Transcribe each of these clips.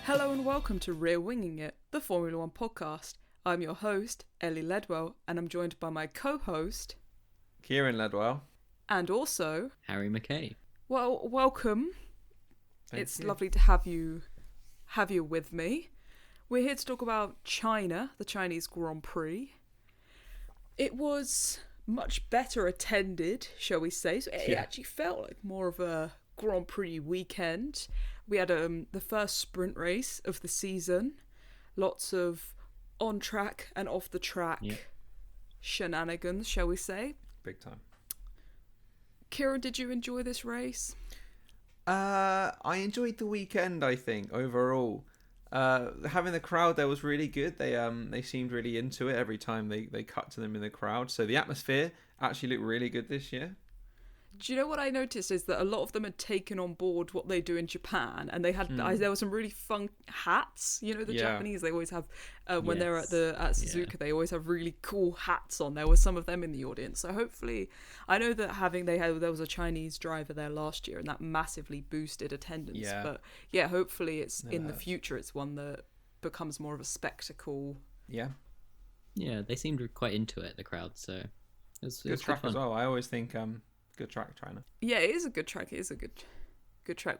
Hello and welcome to Rear Winging It, the Formula One podcast. I'm your host, Ellie Ledwell, and I'm joined by my co-host, Kieran Ledwell. and also, Harry McKay. well, welcome. Thank It's you. lovely to have you with me. We're here to talk about China, the Chinese Grand Prix. It was much better attended, shall we say. So it actually felt like more of a Grand Prix weekend. We had the first sprint race of the season. Lots of on track and off the track shenanigans, shall we say. Big time. Kieran, did you enjoy this race? I enjoyed the weekend, I think, overall. Having the crowd there was really good. They seemed really into it every time they cut to them in the crowd. So the atmosphere actually looked really good this year. Do you know what I noticed is that a lot of them had taken on board what they do in Japan, and they had there were some really fun hats. You know, the Japanese, they always have when they're at Suzuka, they always have really cool hats on. There were some of them in the audience, so hopefully, I know that there was a Chinese driver there last year, and that massively boosted attendance. Yeah. But yeah, hopefully it's in the future it's one that becomes more of a spectacle. Yeah, Yeah, they seemed quite into it, the crowd. So it was good track fun. as well. I always think good track, China. Yeah, it is a good track. It is a good track.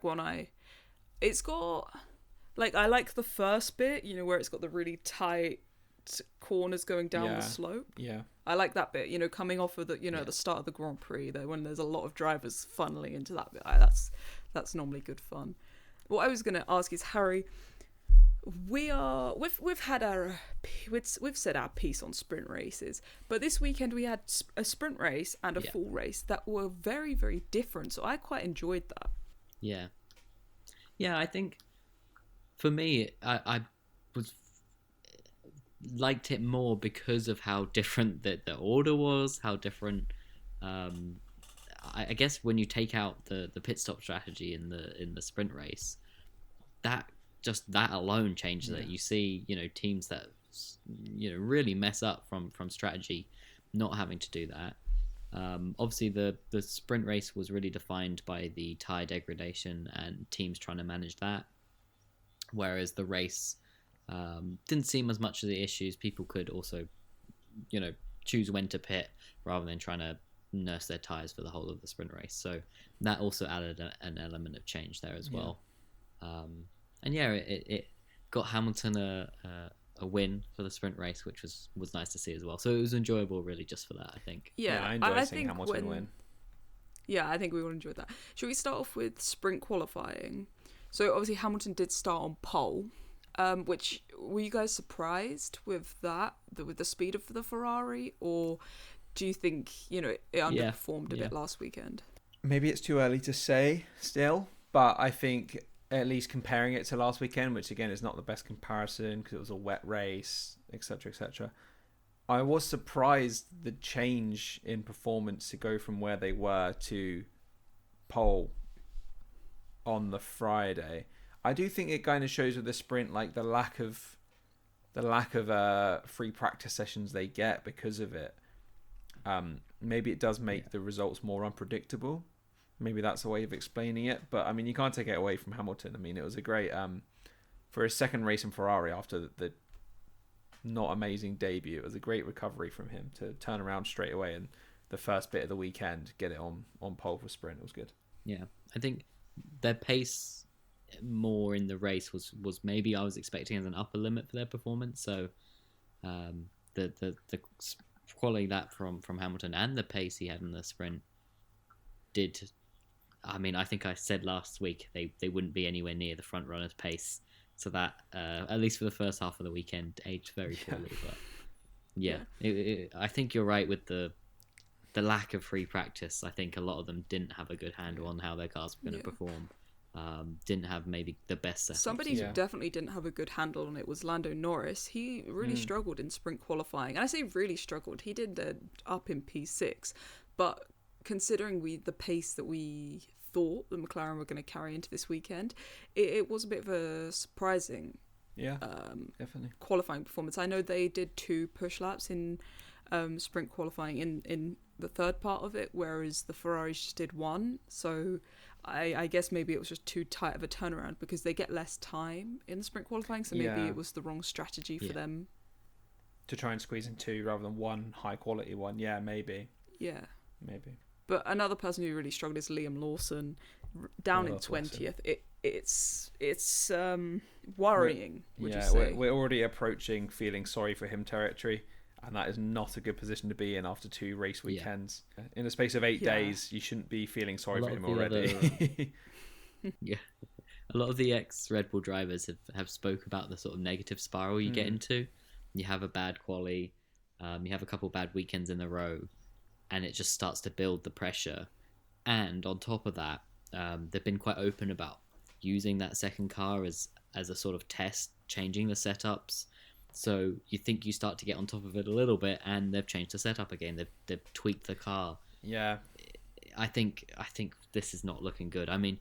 It's got, like, I like the first bit, you know, where it's got the really tight corners going down the slope. Yeah. I like that bit, you know, coming off of the, you know, the start of the Grand Prix, there when there's a lot of drivers funneling into that bit. That's normally good fun. What I was going to ask is, Harry, we've said our piece on sprint races, but this weekend we had a sprint race and a full race that were very, very different. So I quite enjoyed that. Yeah, I think for me, I liked it more because of how different the order was, how different. I guess when you take out the pit stop strategy in the sprint race, that alone changes it. You see, you know, teams that, you know, really mess up from strategy, not having to do that. Obviously, the sprint race was really defined by the tyre degradation and teams trying to manage that, whereas the race didn't seem as much of the issues. People could also, you know, choose when to pit rather than trying to nurse their tyres for the whole of the sprint race. So that also added an element of change there as well. And yeah, it got Hamilton a win for the sprint race, which was nice to see as well. So it was enjoyable, really, just for that, I think. Yeah, I enjoyed seeing Hamilton win. Yeah, I think we all enjoyed that. Should we start off with sprint qualifying? So obviously Hamilton did start on pole, which, were you guys surprised with that, with the speed of the Ferrari, or do you think, you know, it underperformed a bit last weekend? Maybe it's too early to say still, but I think at least comparing it to last weekend, which again is not the best comparison because it was a wet race, etc., etc. I was surprised the change in performance to go from where they were to pole on the Friday. I do think it kind of shows with the sprint, like the lack of free practice sessions they get because of it. Maybe it does make the results more unpredictable. Maybe that's a way of explaining it, but I mean, you can't take it away from Hamilton. I mean, it was a great for his second race in Ferrari after the not amazing debut. It was a great recovery from him to turn around straight away and the first bit of the weekend get it on pole for sprint. It was good. Yeah, I think their pace more in the race was maybe I was expecting as an upper limit for their performance. So the quality that from Hamilton and the pace he had in the sprint did. I mean, I think I said last week they wouldn't be anywhere near the front runner's pace. So that, at least for the first half of the weekend, aged very poorly. But I think you're right with the lack of free practice. I think a lot of them didn't have a good handle on how their cars were going to perform. Didn't have maybe the best setup. Somebody who definitely didn't have a good handle on it was Lando Norris. He really struggled in sprint qualifying. And I say really struggled. He did up in P6. But considering the pace that we thought the McLaren were going to carry into this weekend, it was a bit of a surprising definitely qualifying performance. I know they did 2 push laps in sprint qualifying in the third part of it, whereas the Ferraris just did one. So I guess maybe it was just too tight of a turnaround because they get less time in the sprint qualifying. So maybe it was the wrong strategy for them to try and squeeze in two rather than one high quality one. Yeah, maybe. Yeah, maybe. But another person who really struggled is Liam Lawson, down in 20th. It's worrying. Would you say? We're already approaching feeling sorry for him territory, and that is not a good position to be in after 2 race weekends. In the space of 8 days, you shouldn't be feeling sorry for him already. A lot of the ex-Red Bull drivers have spoke about the sort of negative spiral you get into. You have a bad quali, you have a couple bad weekends in a row, and it just starts to build the pressure. And on top of that, they've been quite open about using that second car as a sort of test, changing the setups. So you think you start to get on top of it a little bit, and they've changed the setup again. They've tweaked the car. Yeah, I think this is not looking good. I mean,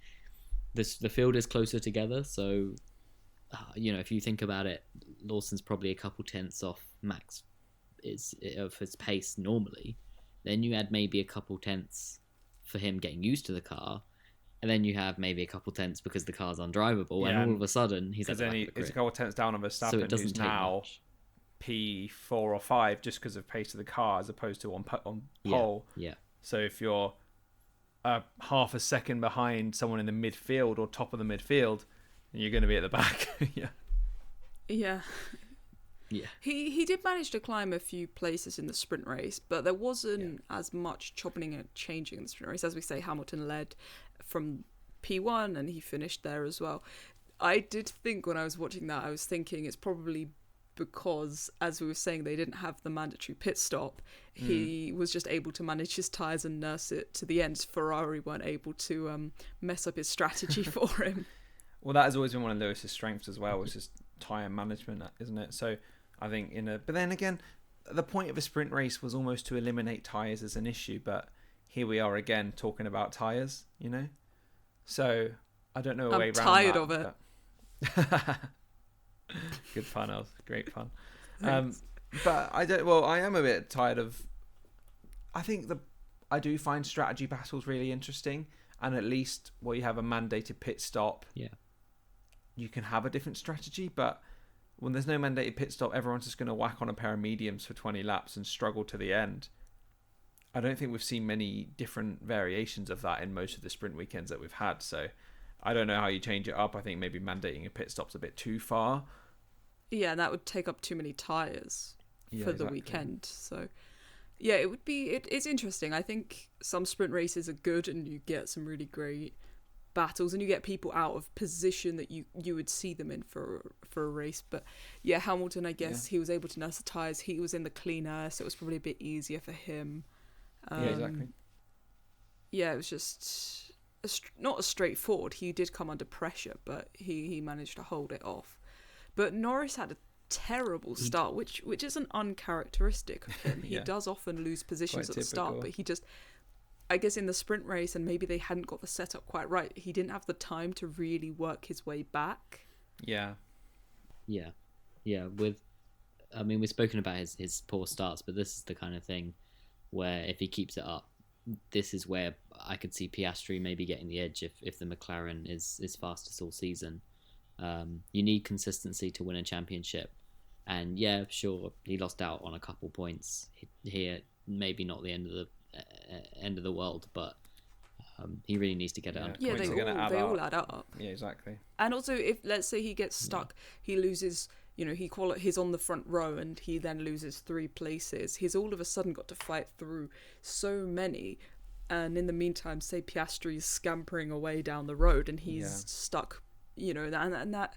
the field is closer together, so if you think about it, Lawson's probably a couple tenths off Max of his pace normally. Then you add maybe a couple tenths for him getting used to the car, and then you have maybe a couple tenths because the car's undrivable, and all of a sudden he's at the back of the grid. It's a couple tenths down on Verstappen, so it doesn't who's take now much. P4 or 5 just because of pace of the car as opposed to on pole. Yeah. So if you're half a second behind someone in the midfield or top of the midfield, you're going to be at the back. Yeah. Yeah. He did manage to climb a few places in the sprint race, but there wasn't as much chopping and changing in the sprint race. As we say, Hamilton led from P1 and he finished there as well. I did think when I was watching that, I was thinking it's probably because, as we were saying, they didn't have the mandatory pit stop. He was just able to manage his tyres and nurse it to the end. Ferrari weren't able to mess up his strategy for him. Well, that has always been one of Lewis's strengths as well, which is tyre management, isn't it? So I think but then again, the point of a sprint race was almost to eliminate tyres as an issue, but here we are again talking about tyres, So I don't know a way around that. I'm tired of it. Good fun, Els. Great fun. But I am a bit tired of. I think I do find strategy battles really interesting, and at least you have a mandated pit stop. Yeah. You can have a different strategy, but when there's no mandated pit stop, everyone's just going to whack on a pair of mediums for 20 laps and struggle to the end. I don't think we've seen many different variations of that in most of the sprint weekends that we've had, so I don't know how you change it up. I think maybe mandating a pit stop's a bit too far. Yeah, that would take up too many tyres for the weekend. So, yeah, it's interesting. I think some sprint races are good and you get some really great battles and you get people out of position that you would see them in for a race. But yeah, Hamilton, I guess he was able to nurse the tyres. He was in the clean air, so it was probably a bit easier for him. Yeah, exactly. Yeah, it was just not as straightforward. He did come under pressure, but he managed to hold it off. But Norris had a terrible start, which isn't uncharacteristic of him. He does often lose positions at the start, but he just, I guess in the sprint race, and maybe they hadn't got the setup quite right, he didn't have the time to really work his way back. Yeah. We've spoken about his poor starts, but this is the kind of thing where if he keeps it up, this is where I could see Piastri maybe getting the edge if the McLaren is fastest all season. You need consistency to win a championship, and yeah, sure, he lost out on a couple points here. Maybe not the end of the world, but he really needs to get it under control. Yeah, they all add up. Yeah, exactly. And also, if let's say he gets stuck, he loses. He's on the front row and he then loses 3 places. He's all of a sudden got to fight through so many. And in the meantime, say Piastri is scampering away down the road and he's stuck, and that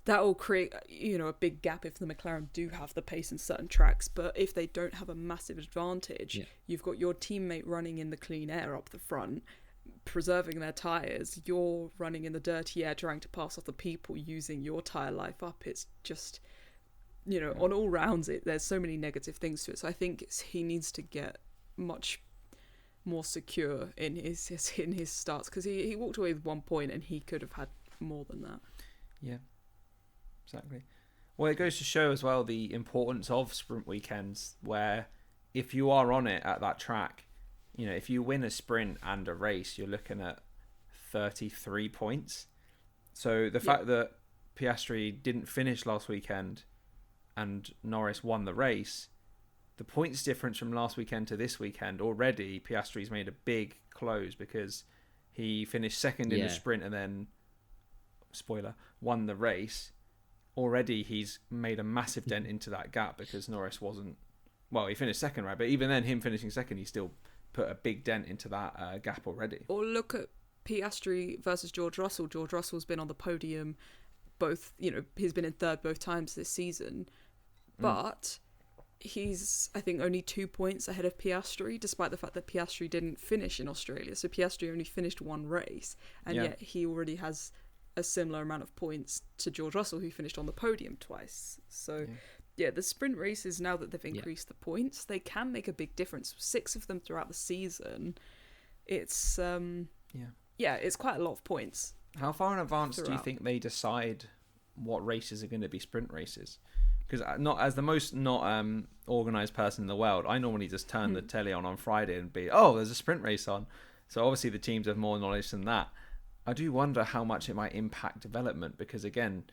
will create, a big gap if the McLaren do have the pace in certain tracks. But if they don't have a massive advantage, you've got your teammate running in the clean air up the front, preserving their tyres, you're running in the dirty air trying to pass off the people using your tyre life up. It's just, on all rounds there's so many negative things to it. So I think he needs to get much more secure in his starts, because he walked away with 1 point and he could have had more than that. Yeah, exactly. Well, it goes to show as well the importance of sprint weekends, where if you are on it at that track, if you win a sprint and a race, you're looking at 33 points. So the fact that Piastri didn't finish last weekend and Norris won the race, the points difference from last weekend to this weekend, already Piastri's made a big close because he finished second in the sprint and then, spoiler, won the race. Already he's made a massive dent into that gap because Norris wasn't, well, he finished second, right? But even then, him finishing second, he still put a big dent into that gap already. Or look at Piastri versus George Russell. George Russell's been on the podium both, he's been in third both times this season, but he's, I think, only 2 points ahead of Piastri, despite the fact that Piastri didn't finish in Australia. So Piastri only finished one race, and yet he already has a similar amount of points to George Russell, who finished on the podium twice. So the sprint races, now that they've increased the points, they can make a big difference. 6 of them throughout the season. It's it's quite a lot of points. How far in advance do you think they decide what races are going to be sprint races? Because not as the most not organised person in the world, I normally just turn the telly on Friday and be, there's a sprint race on. So obviously the teams have more knowledge than that. I do wonder how much it might impact development, because again,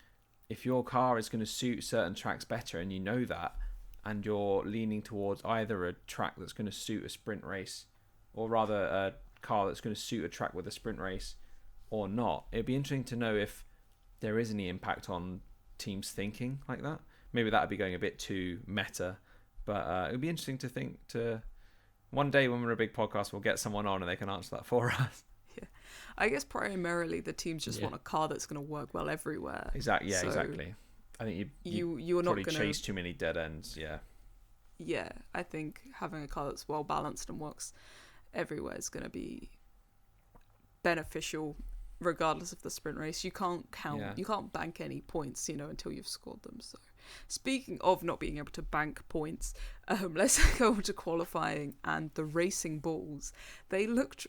if your car is going to suit certain tracks better and you know that, and you're leaning towards either a track that's going to suit a sprint race, or rather a car that's going to suit a track with a sprint race or not, it'd be interesting to know if there is any impact on teams thinking like that. Maybe that would be going a bit too meta, but it would be interesting to think one day when we're a big podcast, we'll get someone on and they can answer that for us. Yeah, I guess primarily the teams just want a car that's going to work well everywhere. Exactly. Yeah, exactly. I think you're not probably going to chase too many dead ends. Yeah. Yeah, I think having a car that's well balanced and works everywhere is going to be beneficial, regardless of the sprint race. You can't you can't bank any points, until you've scored them. So, speaking of not being able to bank points, let's go on to qualifying and the racing bulls. They looked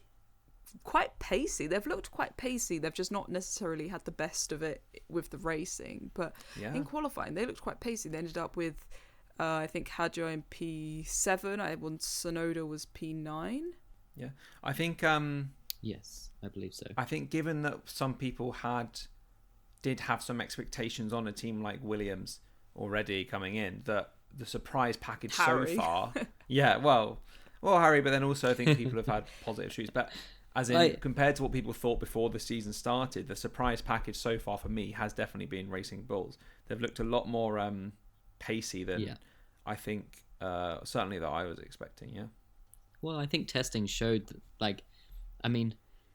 quite pacey. They've looked quite pacey. They've just not necessarily had the best of it with the racing. But in qualifying, they looked quite pacey. They ended up with, I think, Hadjar in P7. I want Tsunoda was P9. Yeah, I think. Yes, I believe so. I think given that some people did have some expectations on a team like Williams already coming in, that the surprise package Harry. so far, well, Harry, but then also I think people have had positive shoots, but as in compared to what people thought before the season started, the surprise package so far for me has definitely been Racing Bulls. They've looked a lot more pacey than I think certainly that I was expecting. Yeah. Well, I think testing showed that,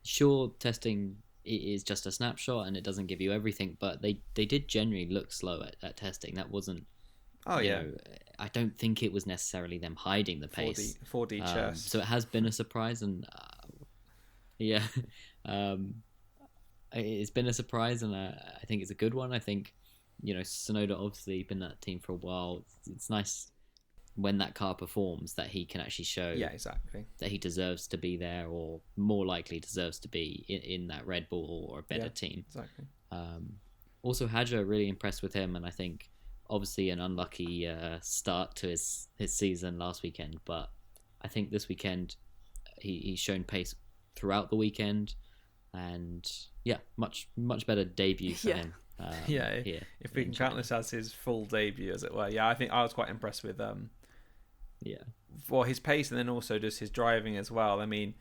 sure, testing is just a snapshot and it doesn't give you everything, but they did generally look slow at testing. That wasn't. Oh yeah. I don't think it was necessarily them hiding the pace. 4D chess. So it has been a surprise, and it's been a surprise, and I think it's a good one. I think Tsunoda obviously been that team for a while. It's nice when that car performs that he can actually show that he deserves to be there, or more likely deserves to be in that Red Bull or a better team. Exactly. Also, Hadjar, really impressed with him, and I think obviously an unlucky start to his season last weekend, but I think this weekend he's shown pace throughout the weekend, and much better debut for him. If we can count this as his full debut, as it were. I think I was quite impressed with his pace, and then also just his driving as well. I mean,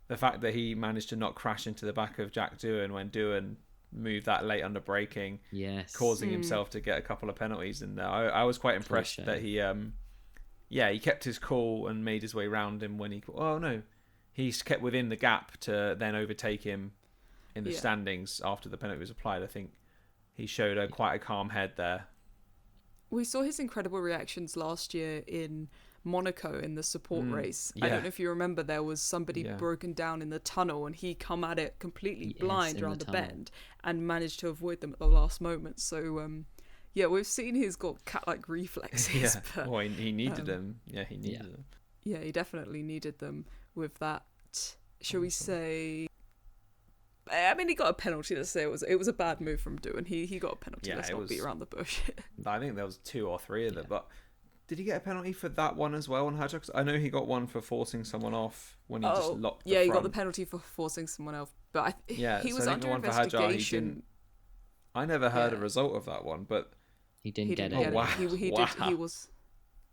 the fact that he managed to not crash into the back of Jack Doohan when Doohan moved that late under braking, causing himself to get a couple of penalties in there. I was quite impressed that he he kept his cool and made his way around him when he's kept within the gap to then overtake him in the standings after the penalty was applied. I think he showed quite a calm head there. We saw his incredible reactions last year in Monaco in the support race. I don't know if you remember, there was somebody broken down in the tunnel and he come at it completely blind around the bend and managed to avoid them at the last moment. So we've seen he's got cat-like reflexes. But, he needed them. He needed them. Yeah, he definitely needed them with that. Shall we say? I mean, he got a penalty. Let's say it was a bad move from Doohan. He got a penalty. Let's not beat around the bush. I think there was 2 or 3 of them, but Did he get a penalty for that one as well on Hadjar? 'Cause I know he got one for forcing someone off when he just locked the yeah, front. he got the penalty for forcing someone else. But he was so I think under the one for Hadjar, investigation. I never heard a result of that one, but He didn't get get it. Oh, wow.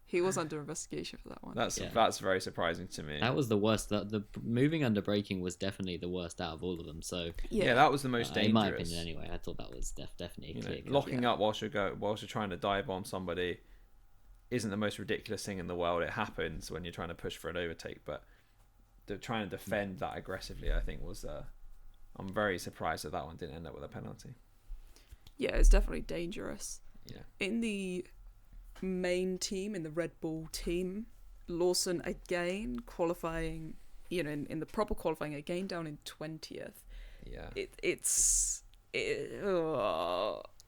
He was under investigation for that one. that's very surprising to me. That was the worst. The moving under braking was definitely the worst out of all of them. So Yeah, that was the most dangerous. in my opinion, anyway. I thought that was definitely a clear cut. Locking up whilst you're trying to dive on somebody isn't the most ridiculous thing in the world. It happens when you're trying to push for an overtake, but trying to defend that aggressively, I think was. I'm very surprised that one didn't end up with a penalty. Yeah, it's definitely dangerous. Yeah. In the main team, in the Red Bull team, Lawson again qualifying, in the proper qualifying again down in 20th. Yeah.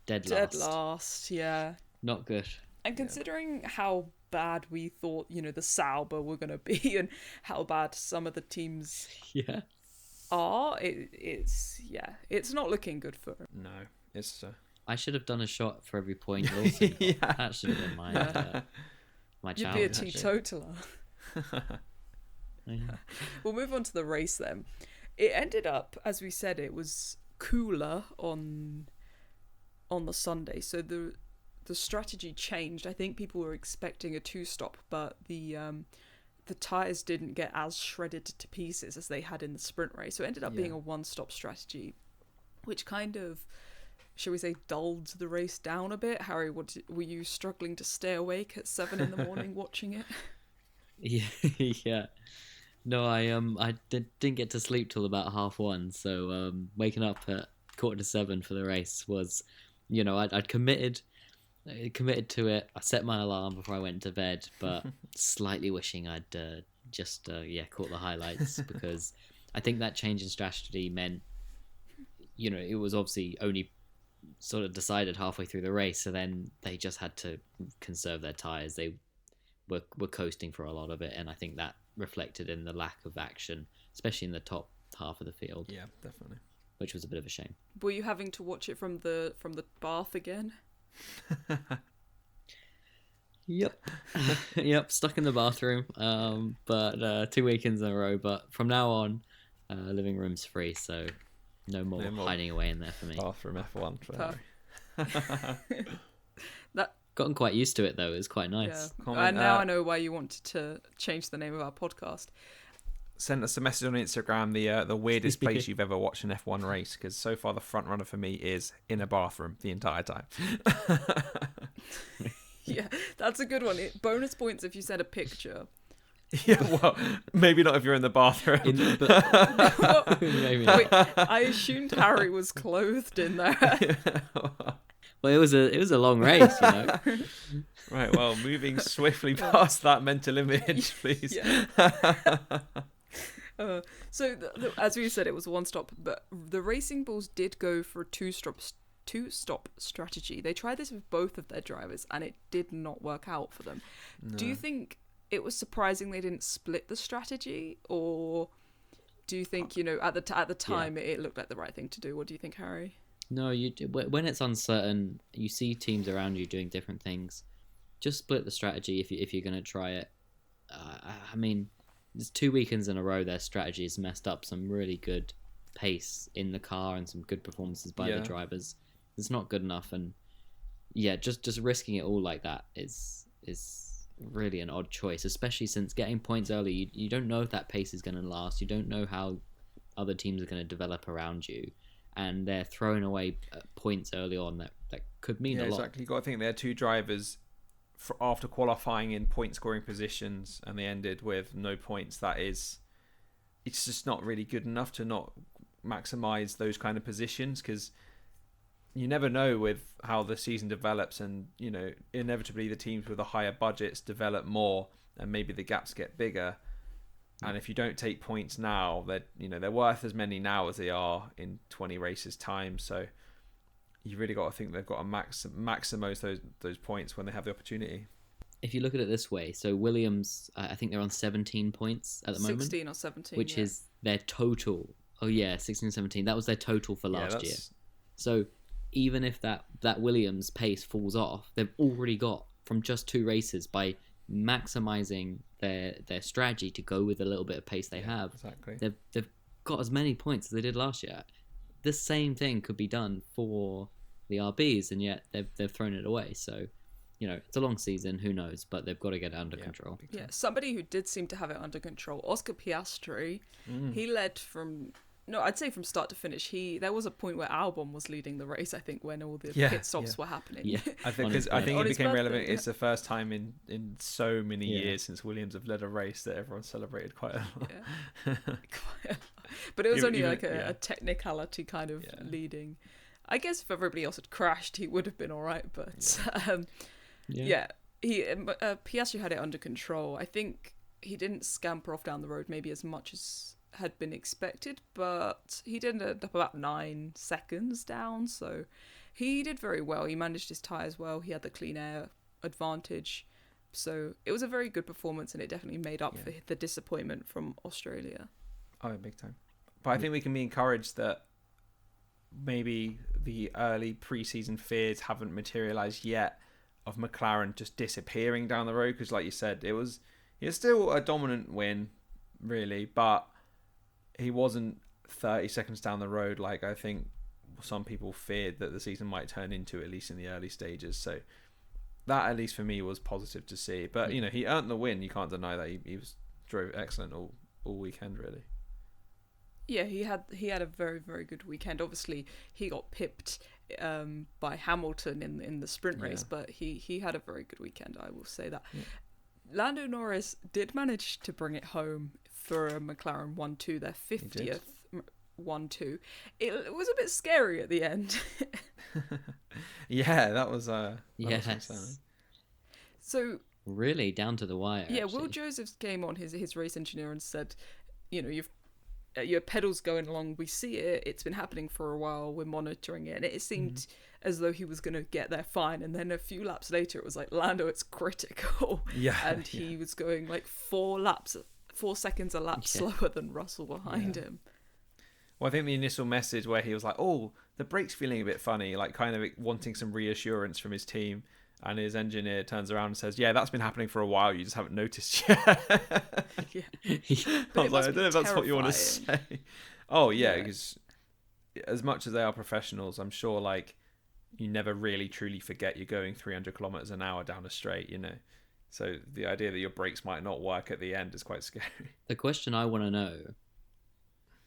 Dead last, yeah. Not good. And considering how bad we thought, the Sauber were going to be and how bad some of the teams are, it's not looking good for him. No, it's... I should have done a shot for every point Lawson got. That should have been my challenge. You'd be a teetotaler. We'll move on to the race then. It ended up, as we said, it was cooler on the Sunday, so the strategy changed. I think people were expecting a 2-stop, but the tyres didn't get as shredded to pieces as they had in the sprint race, so it ended up being a 1-stop strategy, which kind of, shall we say, dulled the race down a bit. Harry, were you struggling to stay awake at 7 a.m. watching it? Yeah. No, I didn't get to sleep till about 1:30. So waking up at 6:45 for the race was, I'd committed to it. I set my alarm before I went to bed, but slightly wishing I'd caught the highlights, because I think that change in strategy meant, it was obviously only sort of decided halfway through the race, so then they just had to conserve their tyres. They were coasting for a lot of it, and I think that reflected in the lack of action, especially in the top half of the field. Yeah, definitely. Which was a bit of a shame. Were you having to watch it from the bath again? Yep, stuck in the bathroom. But 2 weekends in a row. But from now on, living room's free, so no more hiding away in there for me. Bathroom F1 for Harry. Gotten quite used to it though. It's quite nice. Yeah. And now I know why you wanted to change the name of our podcast. Send us a message on Instagram, the weirdest place you've ever watched an F1 race, because so far the front runner for me is in a bathroom the entire time. Yeah, that's a good one. Bonus points if you send a picture. Yeah, well, maybe not if you're in the bathroom. Maybe not. Wait, I assumed Harry was clothed in there. Well, it was a long race, Right, well, moving swiftly past that mental image, please. Yeah. So, as we said, it was 1-stop, but the Racing Bulls did go for a 2-stop strategy. They tried this with both of their drivers, and it did not work out for them. No. Do you think it was surprising they didn't split the strategy, or do you think at the time it looked like the right thing to do? What do you think, Harry? No, when it's uncertain, you see teams around you doing different things. Just split the strategy if you're going to try it. I mean, there's 2 weekends in a row their strategy has messed up some really good pace in the car and some good performances by the drivers. It's not good enough, and just risking it all like that is really an odd choice, especially since getting points early, you don't know if that pace is going to last. You don't know how other teams are going to develop around you. And they're throwing away points early on that could mean a lot. Exactly. You've got to think they had 2 drivers after qualifying in point scoring positions, and they ended with no points. It's just not really good enough to not maximise those kind of positions, because you never know with how the season develops, and inevitably the teams with the higher budgets develop more, and maybe the gaps get bigger. And if you don't take points now, they're worth as many now as they are in 20 races time. So you really got to think they've got to maximize those points when they have the opportunity. If you look at it this way, so Williams, I think they're on 17 points at the moment. 16 or 17. Which is their total. Oh yeah, 16 or 17. That was their total for last year. So even if that Williams pace falls off, they've already got, from just 2 races, by maximizing their strategy to go with a little bit of pace they have. Exactly. They've got as many points as they did last year. The same thing could be done for the RBs, and yet they've thrown it away. So, it's a long season. Who knows? But they've got to get it under control. Yeah, somebody who did seem to have it under control, Oscar Piastri. He led I'd say from start to finish. There was a point where Albon was leading the race, I think, when all the pit stops were happening. Yeah, I think it became relevant. It's the first time in so many years since Williams have led a race that everyone celebrated quite a lot. Yeah. But it was only a technicality kind of leading. I guess if everybody else had crashed, he would have been all right. But Piastri had it under control. I think he didn't scamper off down the road maybe as much as had been expected, but he did end up about 9 seconds down, so he did very well. He managed his tyres well. He had the clean air advantage, so it was a very good performance, and it definitely made up for the disappointment from Australia. Oh, big time. But I think we can be encouraged that maybe the early pre-season fears haven't materialised yet of McLaren just disappearing down the road, because like you said, it's still a dominant win, really, but he wasn't 30 seconds down the road like I think some people feared that the season might turn into, at least in the early stages. So that, at least for me, was positive to see. But, he earned the win. You can't deny that. He drove excellent all weekend, really. Yeah, he had a very, very good weekend. Obviously, he got pipped by Hamilton in the sprint race, but he had a very good weekend, I will say that. Yeah. Lando Norris did manage to bring it home for a McLaren 1-2, their 50th 1-2. It was a bit scary at the end. Yeah, that was yes. So really down to the wire. Yeah, actually. Will Josephs came on, his race engineer, and said, your pedals going along, we see it, it's been happening for a while, we're monitoring it, and it seemed as though he was going to get there fine, and then a few laps later it was like, Lando, it's critical. And he was going like 4 seconds a lap slower than Russell behind him. Well, I think the initial message where he was like, oh, the brake's feeling a bit funny, like kind of wanting some reassurance from his team, and his engineer turns around and says, yeah, that's been happening for a while, you just haven't noticed yet. I was like, I don't know if that's what you want to say. Oh, yeah, because as much as they are professionals, I'm sure, like, you never really truly forget you're going 300 kilometers an hour down a straight, So the idea that your brakes might not work at the end is quite scary. The question I want to know,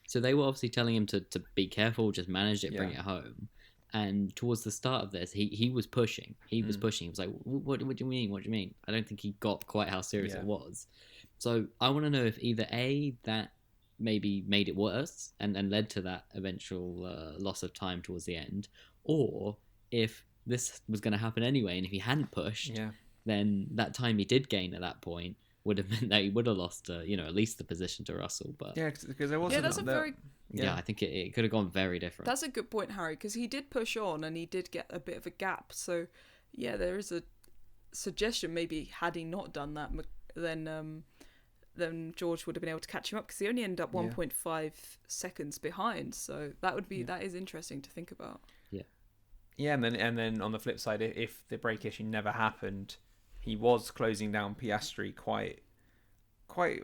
so they were obviously telling him to be careful, just manage it, bring it home. And towards the start of this, he was pushing. He was pushing. He was like, what do you mean? What do you mean? I don't think he got quite how serious it was. So I want to know if either A, that maybe made it worse and led to that eventual loss of time towards the end, or if this was going to happen anyway, and if he hadn't pushed, then that time he did gain at that point would have meant that he would have lost, at least the position to Russell. But because there wasn't. That's a very. Yeah, I think it could have gone very different. That's a good point, Harry, because he did push on and he did get a bit of a gap. So, there is a suggestion maybe had he not done that, then George would have been able to catch him up, because he only ended up 1.5 seconds behind. So that is interesting to think about. Yeah, and then on the flip side, if the brake issue never happened, he was closing down Piastri quite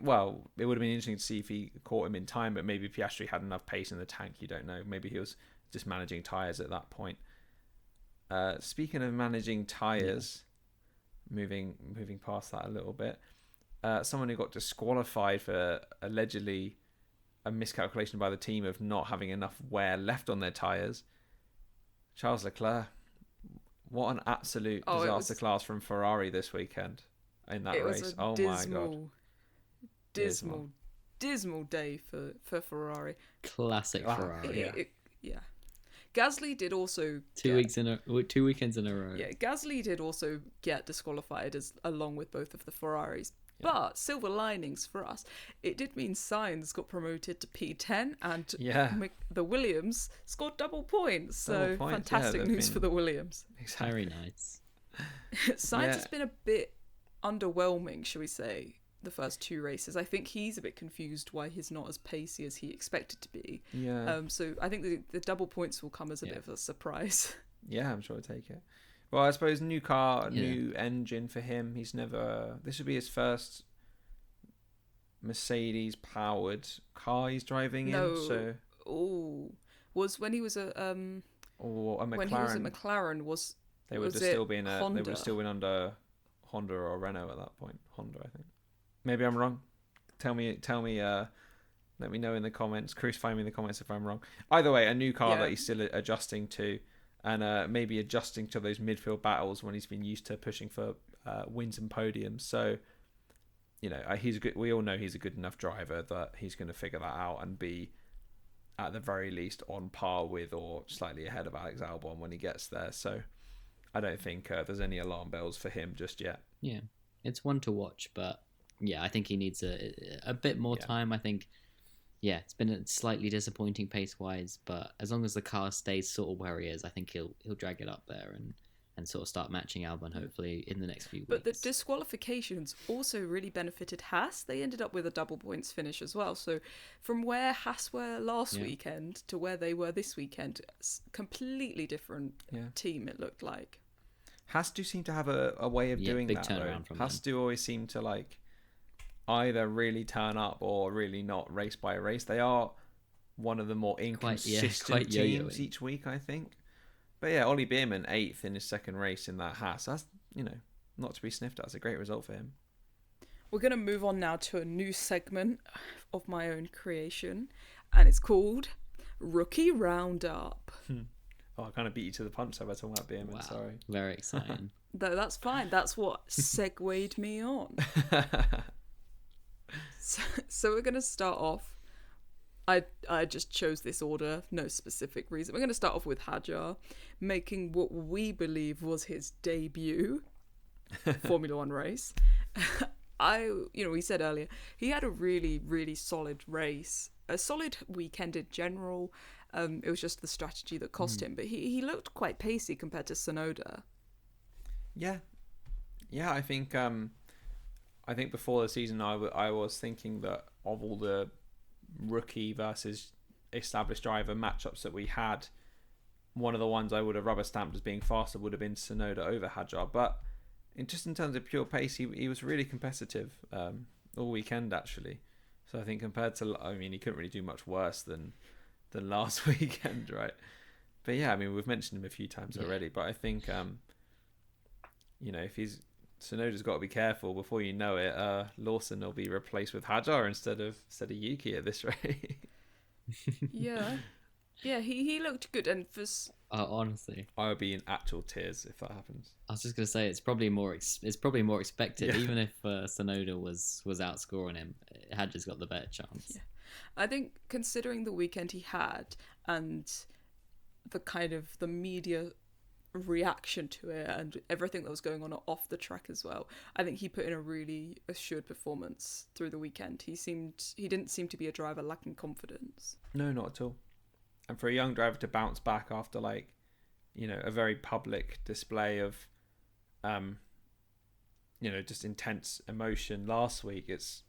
well. It would have been interesting to see if he caught him in time, but maybe Piastri had enough pace in the tank. You don't know. Maybe he was just managing tyres at that point. Speaking of managing tyres, moving past that a little bit, someone who got disqualified for allegedly a miscalculation by the team of not having enough wear left on their tyres, Charles Leclerc. What an absolute disaster class from Ferrari this weekend in that race. Oh my God. Dismal day for Ferrari. Classic Ferrari. Gasly did also 2 weekends in a row. Yeah, Gasly did also get disqualified along with both of the Ferraris. Yeah. But silver linings for us, it did mean Sainz got promoted to P10, and the Williams scored double points. So fantastic news for the Williams. Exactly. Very nice. Sainz has been a bit underwhelming, shall we say, the first 2 races. I think he's a bit confused why he's not as pacey as he expected to be. So I think the double points will come as a bit of a surprise. Yeah, I'm sure I'll take it. Well, I suppose new car, Yeah. new engine for him. He's never. This would be his first Mercedes powered car he's driving No. in. So Oh, was when he was a or a McLaren. when he was at McLaren was They would was have still it been Honda? they would still been under Honda or Renault at that point. Honda, I think. Maybe I'm wrong. Tell me. Let me know in the comments. Crucify me in the comments if I'm wrong. Either way, a new car Yeah. that he's still adjusting to, and maybe adjusting to those midfield battles when he's been used to pushing for wins and podiums. So, you know, he's good. We all know he's a good enough driver that he's going to figure that out and be, at the very least, on par with or slightly ahead of Alex Albon when he gets there. So, I don't think there's any alarm bells for him just yet. Yeah, it's one to watch, but yeah, I think he needs a bit more time. I think, yeah, it's been a slightly disappointing pace wise, but as long as the car stays sort of where he is, I think he'll drag it up there and sort of start matching Albon hopefully in the next few weeks. But the disqualifications also really benefited Haas. They ended up with a double points finish as well. So from where Haas were last weekend to where they were this weekend, it's completely different team it looked like. Haas do seem to have a way of doing big that. turnaround from Haas them. do always seem to like either really turn up or really not race by race. They are one of the more inconsistent teams each week, I think. But yeah, Ollie Beerman 8th in his second race in that Haas. That's, you know, not to be sniffed at. That's a great result for him. We're going to move on now to a new segment of my own creation, and it's called Rookie Roundup. Oh, I kind of beat you to the punch there by talking about Beerman. Wow, Sorry. very exciting. Though that's fine. That's what segued me on. So we're going to start off. I just chose this order, no specific reason. We're going to start off with Hadjar, making what we believe was his debut Formula One race. We said earlier, he had a really, really solid race, a solid weekend in general. It was just the strategy that cost him, but he looked quite pacey compared to Tsunoda. Yeah, I think before the season I was thinking that of all the rookie versus established driver matchups that we had, one of the ones I would have rubber stamped as being faster would have been Tsunoda over Hadjar. But in terms of pure pace, he was really competitive all weekend actually. So I think compared to, he couldn't really do much worse than last weekend, right? But yeah, we've mentioned him a few times already. But I think if Tsunoda's got to be careful. Before you know it, Lawson will be replaced with Hadjar instead of Yuki at this rate. Yeah, he looked good, and honestly, I would be in actual tears if that happens. I was just gonna say it's probably more expected. Yeah. Even if Tsunoda was outscoring him, Hadjar's got the better chance. Yeah. I think considering the weekend he had and the kind of the media reaction to it and everything that was going on off the track as well, I think he put in a really assured performance through the weekend. He didn't seem to be a driver lacking confidence. No, not at all. And for a young driver to bounce back after a very public display of just intense emotion last week, it's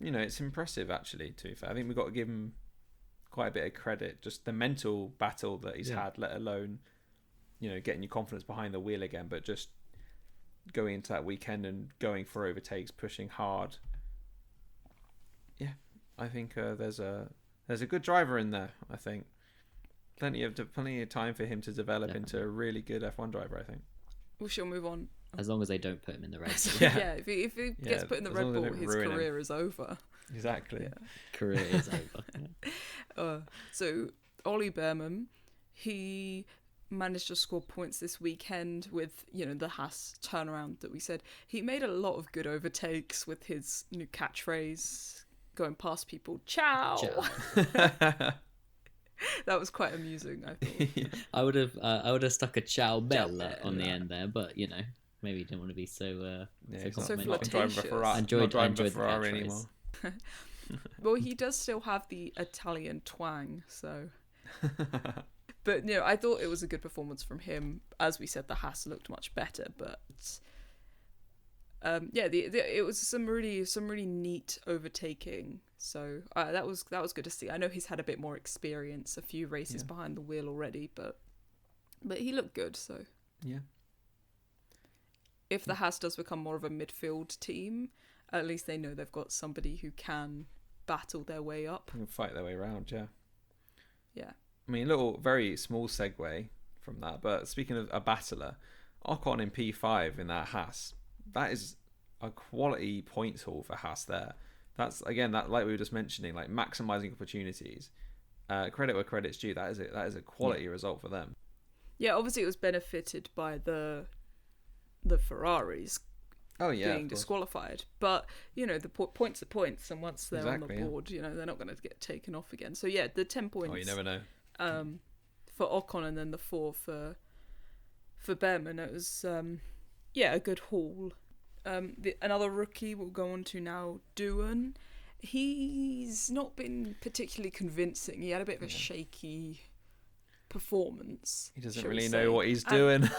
impressive actually. To be fair, I think we've got to give him quite a bit of credit. Just the mental battle that he's had, let alone getting your confidence behind the wheel again, but just going into that weekend and going for overtakes, pushing hard. Yeah, I think there's a good driver in there. I think plenty of time for him to develop into a really good F1 driver. I think. We shall move on. As long as they don't put him in the Red Bull. If he gets put in the Red Bull, his career is over. Exactly. Yeah. Career is over. So Ollie Beerman, he managed to score points this weekend with the Haas turnaround that we said. He made a lot of good overtakes with his new catchphrase, going past people, ciao. That was quite amusing, I thought. I would have stuck a ciao bella on the end there, but maybe you didn't want to be so flirtatious. I enjoyed the Ferrari anymore. Well, he does still have the Italian twang, so. But I thought it was a good performance from him. As we said, the Haas looked much better, but it was some really neat overtaking. So that was good to see. I know he's had a bit more experience, a few races behind the wheel already, but he looked good. So Yeah. If the Haas does become more of a midfield team, at least they know they've got somebody who can battle their way up. And fight their way around, yeah. Yeah. I mean, little, very small segue from that, but speaking of a battler, Ocon in P5 in that Haas, that is a quality points haul for Haas there. That's, again, that like we were just mentioning, like maximising opportunities. Credit where credit's due. That is a quality result for them. Yeah, obviously it was benefited by the Ferraris being disqualified, but the points are points, and once they're on the board, they're not going to get taken off again. So yeah, the 10 points. Oh, you never know. For Ocon, and then the 4 for Behrman. It was a good haul. Another rookie we'll go on to now, Doohan. He's not been particularly convincing. He had a bit of a shaky performance. He doesn't really know what he's doing.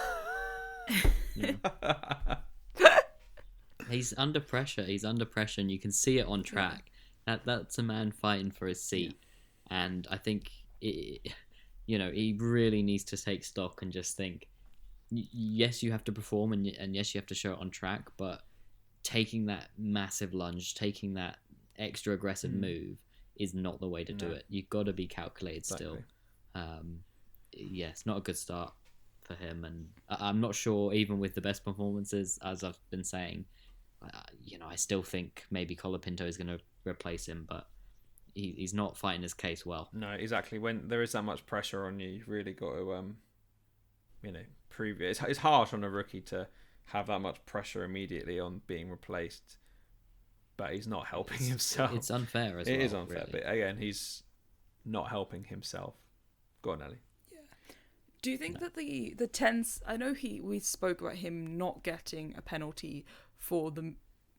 He's under pressure, and you can see it on track. That's a man fighting for his seat. And I think he really needs to take stock and just think, yes, you have to perform, and yes, you have to show it on track, but taking that massive lunge, taking that extra aggressive move is not the way to do it. You've got to be calculated still. It's not a good start for him, and I'm not sure, even with the best performances, as I've been saying, I still think maybe Colapinto is going to replace him, but he's not fighting his case well. No, exactly. When there is that much pressure on you, you've really got to prove it. It's harsh on a rookie to have that much pressure immediately on being replaced, but he's not helping himself. It's unfair as well. It is unfair, really. But again, he's not helping himself. Go on, Ellie. Do you think that the 10s? I know we spoke about him not getting a penalty for the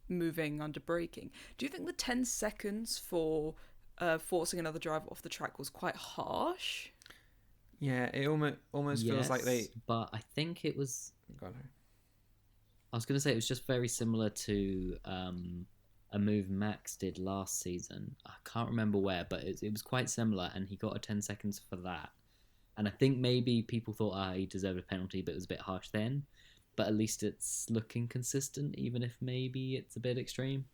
moving under braking. Do you think the 10 seconds for forcing another driver off the track was quite harsh? Yeah, it almost feels like they. But I think it was. Go on. I was going to say it was just very similar to a move Max did last season. I can't remember where, but it was quite similar, and he got a 10 seconds for that. And I think maybe people thought he deserved a penalty, but it was a bit harsh then. But at least it's looking consistent, even if maybe it's a bit extreme.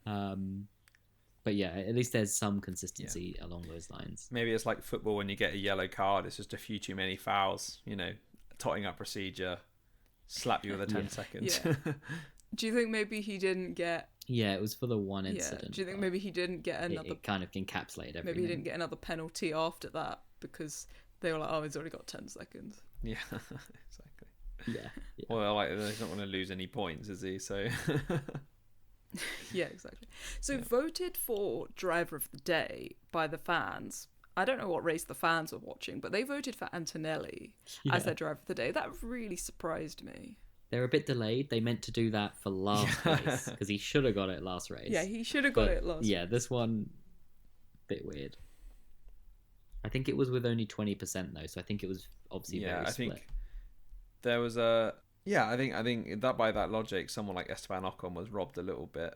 But yeah, at least there's some consistency along those lines. Maybe it's like football when you get a yellow card. It's just a few too many fouls. Totting up procedure, slap you with a 10 seconds. Yeah. Do you think maybe he didn't get... Yeah, it was for the one incident. Do you think maybe he didn't get another... It kind of encapsulated everything. Maybe he didn't get another penalty after that because they were like, oh, he's already got 10 seconds. Yeah, exactly. Yeah. Well, he's not going to lose any points, is he? So... Yeah, exactly. So voted for driver of the day by the fans. I don't know what race the fans were watching, but they voted for Antonelli as their driver of the day. That really surprised me. They're a bit delayed. They meant to do that for last race because he should have got it last race. Yeah, he should have got it last race. Yeah, this one, bit weird. I think it was with only 20% though, so I think it was obviously very split. I think there was a... Yeah, I think that by that logic, someone like Esteban Ocon was robbed a little bit,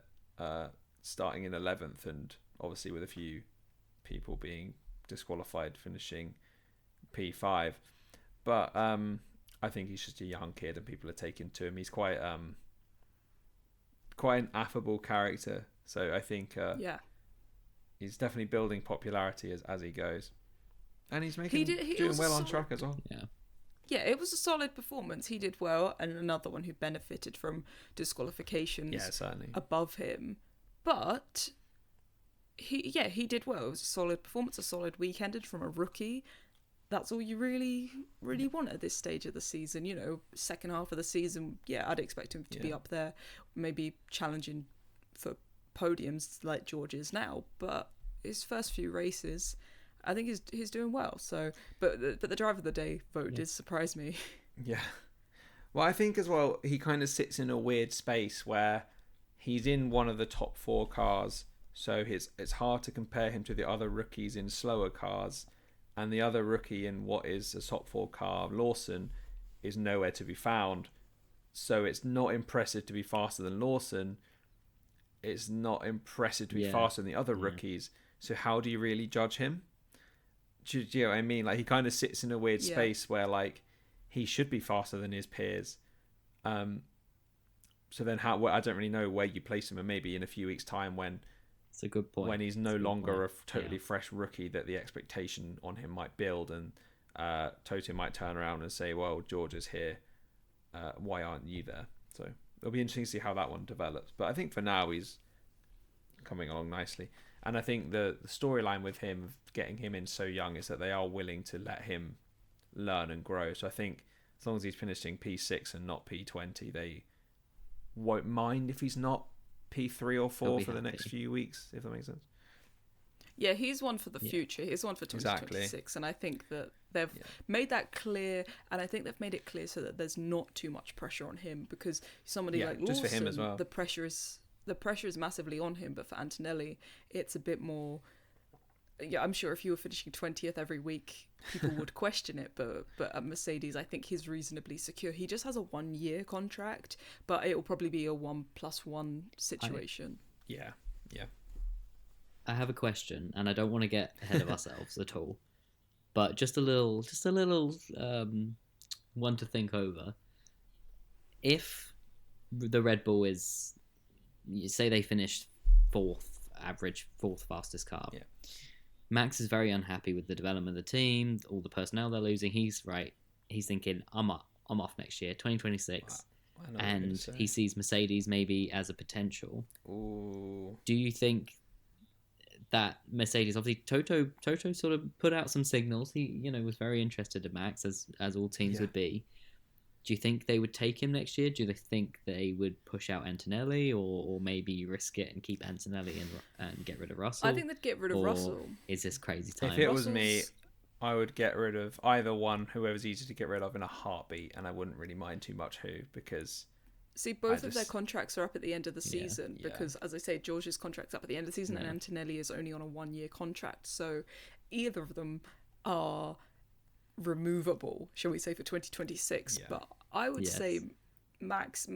starting in 11th, and obviously with a few people being disqualified, finishing P5. But I think he's just a young kid, and people are taking to him. He's quite an affable character, so I think he's definitely building popularity as he goes, and he's doing well on track as well. Yeah, it was a solid performance. He did well, and another one who benefited from disqualifications certainly above him. But he did well. It was a solid performance, a solid weekend from a rookie. That's all you really want at this stage of the season. Second half of the season, I'd expect him to be up there, maybe challenging for podiums like George is now. But his first few races, I think he's doing well. So, but the driver of the day vote did surprise me. Yeah. Well, I think as well he kind of sits in a weird space where he's in one of the top 4 cars, so it's hard to compare him to the other rookies in slower cars, and the other rookie in what is a top 4 car, Lawson, is nowhere to be found. So it's not impressive to be faster than Lawson. It's not impressive to be faster than the other rookies. So how do you really judge him? Do you know what I mean? Like, he kind of sits in a weird space where, like, he should be faster than his peers. So then I don't really know where you place him, and maybe in a few weeks' time when it's a good point. When he's no longer a totally Yeah. fresh rookie, that the expectation on him might build, and Toto might turn around and say, well, George is here. Why aren't you there? So it'll be interesting to see how that one develops. But I think for now he's coming along nicely. And I think the storyline with him, getting him in so young, is that they are willing to let him learn and grow. So I think as long as he's finishing P6 and not P20, they won't mind if he's not P3 or 4 for the next few weeks, if that makes sense. Yeah, he's one for the future. He's one for 2026. Exactly. And I think that they've made that clear. And I think they've made it clear so that there's not too much pressure on him, because somebody like Lawson, just for him as well. the pressure is massively on him. But for Antonelli, it's a bit more... Yeah, I'm sure if you were finishing 20th every week, people would question it. But at Mercedes, I think he's reasonably secure. He just has a 1-year contract, but it will probably be a 1+1 situation. Yeah. I have a question, and I don't want to get ahead of ourselves at all, but just a little one to think over. If the Red Bull is, you say they finished average fourth fastest car. Yeah. Max is very unhappy with the development of the team, all the personnel they're losing. He's thinking, I'm off next year, 2026. Wow. And he sees Mercedes maybe as a potential. Ooh. Do you think that Mercedes, obviously Toto sort of put out some signals. He, was very interested in Max, as all teams would be. Do you think they would take him next year? Do they think they would push out Antonelli, or maybe risk it and keep Antonelli and get rid of Russell? I think they'd get rid of Russell. Is this crazy time? If it was me, I would get rid of either one, whoever's easy to get rid of, in a heartbeat, and I wouldn't really mind too much who, because... See, both of their contracts are up at the end of the season because, as I say, George's contract's up at the end of the season and Antonelli is only on a 1-year contract. So either of them are removable, shall we say, for 2026. But I would say Max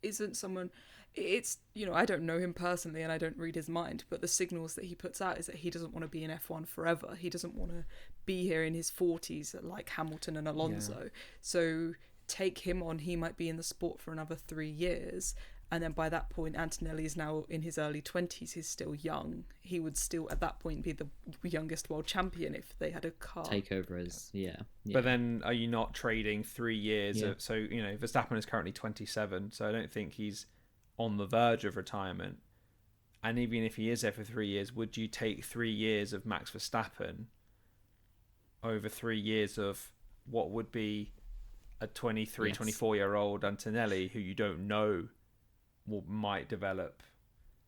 isn't someone... It's, I don't know him personally and I don't read his mind, but the signals that he puts out is that he doesn't want to be in F1 forever. He doesn't want to be here in his 40s like Hamilton and Alonso. So... take him on, he might be in the sport for another 3 years, and then by that point Antonelli is now in his early 20s. He's still young. He would still at that point be the youngest world champion if they had a car takeover as But then are you not trading 3 years so Verstappen is currently 27, so I don't think he's on the verge of retirement. And even if he is there for 3 years, would you take 3 years of Max Verstappen over 3 years of what would be a 23, 24-year-old Antonelli who you don't know might develop?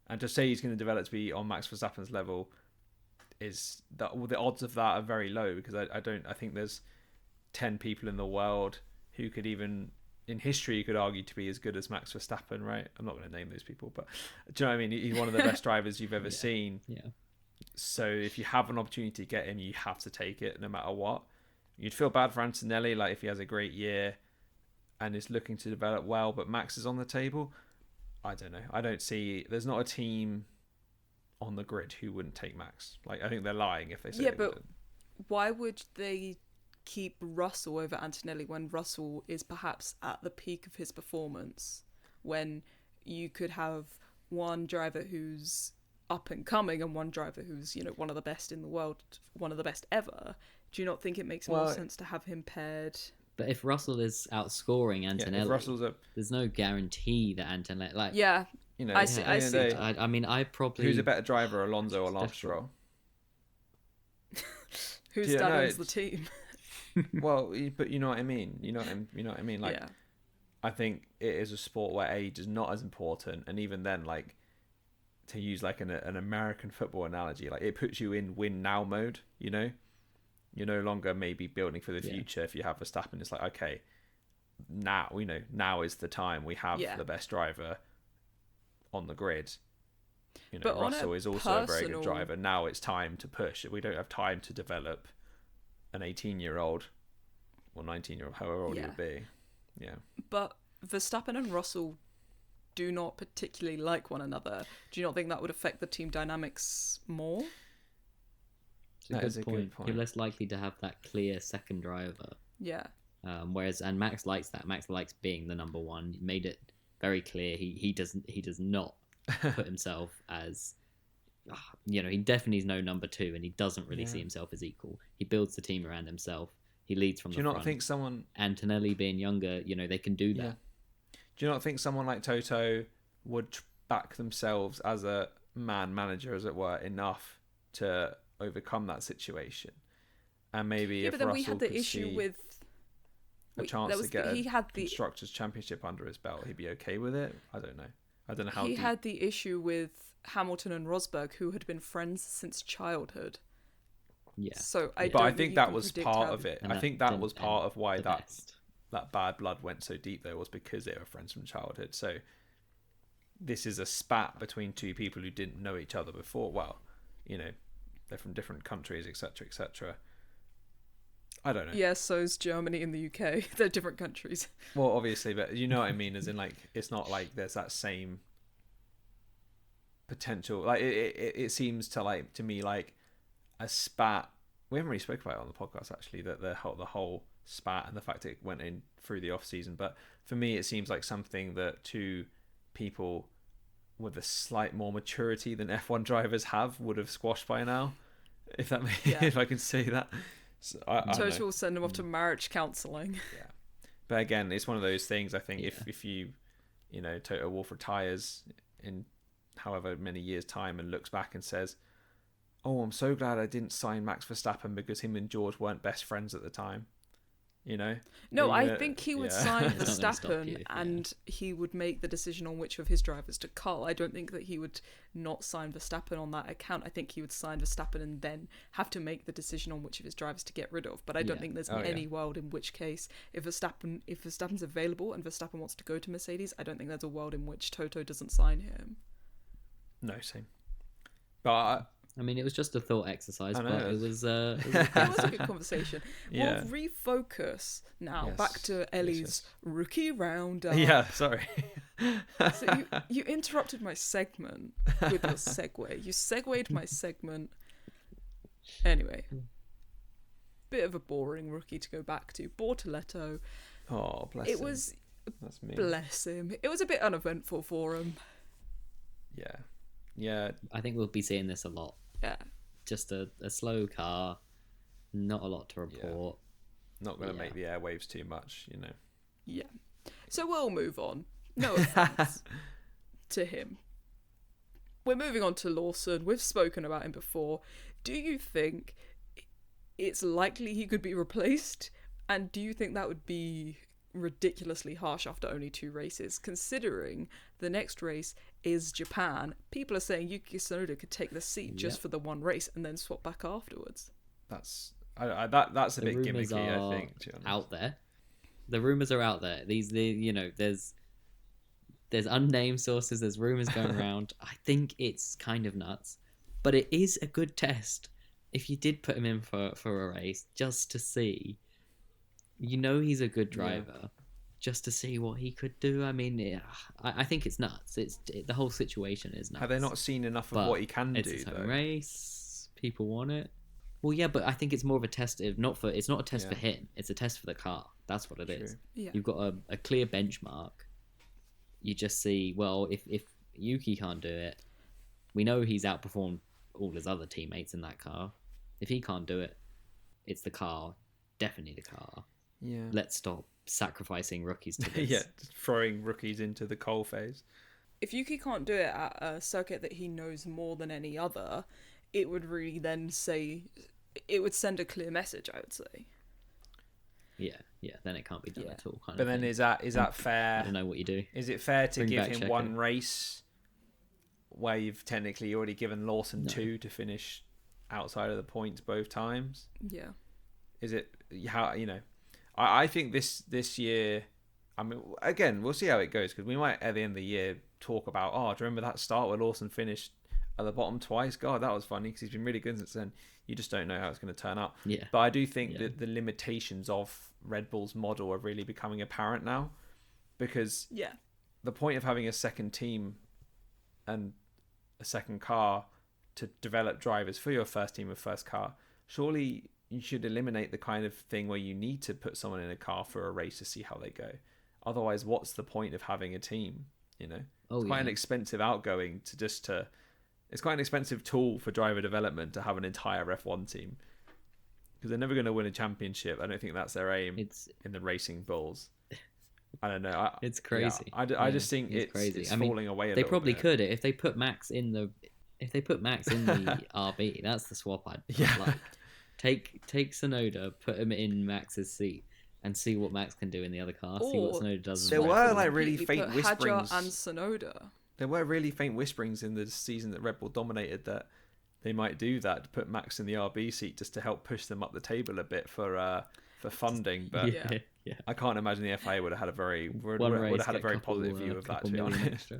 And to say he's going to develop to be on Max Verstappen's level is that the odds of that are very low, because I think there's 10 people in the world who could even in history you could argue to be as good as Max Verstappen, right? I'm not going to name those people, but do you know what I mean? He's one of the best drivers you've ever seen. Yeah. So if you have an opportunity to get him, you have to take it no matter what. You'd feel bad for Antonelli, like if he has a great year and is looking to develop well, but Max is on the table. I don't know. I don't see... There's not a team on the grid who wouldn't take Max. Like, I think they're lying if they say they wouldn't. Why would they keep Russell over Antonelli when Russell is perhaps at the peak of his performance, when you could have one driver who's up and coming and one driver who's, one of the best in the world, one of the best ever? Do you not think it makes more sense to have him paired? But if Russell is outscoring Antonelli, there's no guarantee that Antonelli... I see. I mean, I probably... Who's a better driver, Alonso or Lance Stroll? Whose dad owns the team? Well, but you know what I mean. You know what I mean. Like, I think it is a sport where age is not as important, and even then, like, to use like an American football analogy, like it puts you in win now mode. You're no longer maybe building for the future. If you have Verstappen, it's like, okay, now is the time. We have the best driver on the grid. But Russell is also a very good driver. Now it's time to push. We don't have time to develop an 18-year-old or 19-year-old, however old he would be. Yeah. But Verstappen and Russell do not particularly like one another. Do you not think that would affect the team dynamics more? It's a good point. You're less likely to have that clear second driver. Yeah. And Max likes that. Max likes being the number one. He made it very clear he does not put himself as he definitely is no number two, and he doesn't really see himself as equal. He builds the team around himself. He leads from the front. Do you not think someone... Antonelli being younger, they can do that. Yeah. Do you not think someone like Toto would back themselves as a manager, as it were, enough to overcome that situation? And maybe if but then Russell we had the issue with a chance to get he had the Constructors' Championship under his belt, he'd be okay with it? I don't know how he had the issue with Hamilton and Rosberg, who had been friends since childhood. Yeah. So I think that was part of it. I think that was part of why that bad blood went so deep there, was because they were friends from childhood. So this is a spat between two people who didn't know each other before. Well, they're from different countries, etc., etc. I don't know. Yeah, so's Germany and the UK. They're different countries. Well, obviously, but you know what I mean, as in, like, it's not like there's that same potential. Like, it seems to me like a spat. We haven't really spoke about it on the podcast, actually, that the whole spat and the fact it went in through the off season. But for me, it seems like something that two people with a slight more maturity than F1 drivers have would have squashed by now, if I can say that. So, Toto will send him off to marriage counselling. Yeah, but again, it's one of those things. I think if you Toto Wolff retires in however many years' time and looks back and says, "Oh, I'm so glad I didn't sign Max Verstappen because him and George weren't best friends at the time." No, I think he would sign It's not gonna stop Verstappen you, and he would make the decision on which of his drivers to cull. I don't think that he would not sign Verstappen on that account. I think he would sign Verstappen and then have to make the decision on which of his drivers to get rid of. But I don't think there's any world in which case, if Verstappen's available and Verstappen wants to go to Mercedes, I don't think there's a world in which Toto doesn't sign him. No, same. But I mean, it was just a thought exercise, but it was It was a good conversation. Yeah. We'll refocus now back to Ellie's rookie roundup. Yeah, sorry. So you interrupted my segment with your segue. You segued my segment. Anyway, bit of a boring rookie to go back to. Bortoletto. Oh, bless It him. was That's me. bless him. It was a bit uneventful for him. Yeah. I think we'll be seeing this a lot. Yeah. Just a slow car, not a lot to report. Not going to make the airwaves too much, Yeah. So we'll move on. No offense to him. We're moving on to Lawson. We've spoken about him before. Do you think it's likely he could be replaced? And do you think that would be ridiculously harsh after only 2 races, considering the next race is Japan? People are saying Yuki Tsunoda could take the seat just for the 1 race and then swap back afterwards. That's a bit rumors gimmicky, I are think, to be honest. out there. The rumors are out there. There's unnamed sources, there's rumors going around. I think it's kind of nuts, but it is a good test if you did put him in for a race just to see. He's a good driver, just to see what he could do. I mean, I think it's nuts. The whole situation is nuts. Have they not seen enough of what he can do? It's his own though? race. People want it. Well, yeah, but I think it's more of a test. It's not a test for him. It's a test for the car. That's what it is. Yeah. You've got a clear benchmark. You just see, well, if Yuki can't do it, we know he's outperformed all his other teammates in that car. If he can't do it, it's the car. Definitely the car. Yeah. Let's stop sacrificing rookies to this. Just throwing rookies into the coal phase. If Yuki can't do it at a circuit that he knows more than any other, it would really then send a clear message, I would say. Yeah, then it can't be done at all. But then is that fair? I don't know what you do. Is it fair to Bring give back him Checo. 1 race where you've technically already given Lawson 2 to finish outside of the points both times? Yeah. Is it how I think this year, I mean, again, we'll see how it goes, because we might at the end of the year talk about, do you remember that start where Lawson finished at the bottom twice? God, that was funny, because he's been really good since then. You just don't know how it's going to turn out. Yeah. But I do think that the limitations of Red Bull's model are really becoming apparent now, because the point of having a second team and a second car to develop drivers for your first team and first car, surely you should eliminate the kind of thing where you need to put someone in a car for a race to see how they go. Otherwise, what's the point of having a team? You know, it's quite an expensive outgoing it's quite an expensive tool for driver development to have an entire F1 team, because they're never going to win a championship. I don't think that's their aim in the racing bulls. I don't know. It's crazy. Yeah, I just think it's crazy. It's falling away a little bit. They probably could if they put Max in the RB. That's the swap I'd like. Take Tsunoda, put him in Max's seat, and see what Max can do in the other car. See what Tsunoda does. There were like really faint whisperings. Hadjar and Tsunoda. There were really faint whisperings in the season that Red Bull dominated that they might do that, to put Max in the RB seat just to help push them up the table a bit for funding. But I can't imagine the FIA would have had a very positive view of that. To be honest.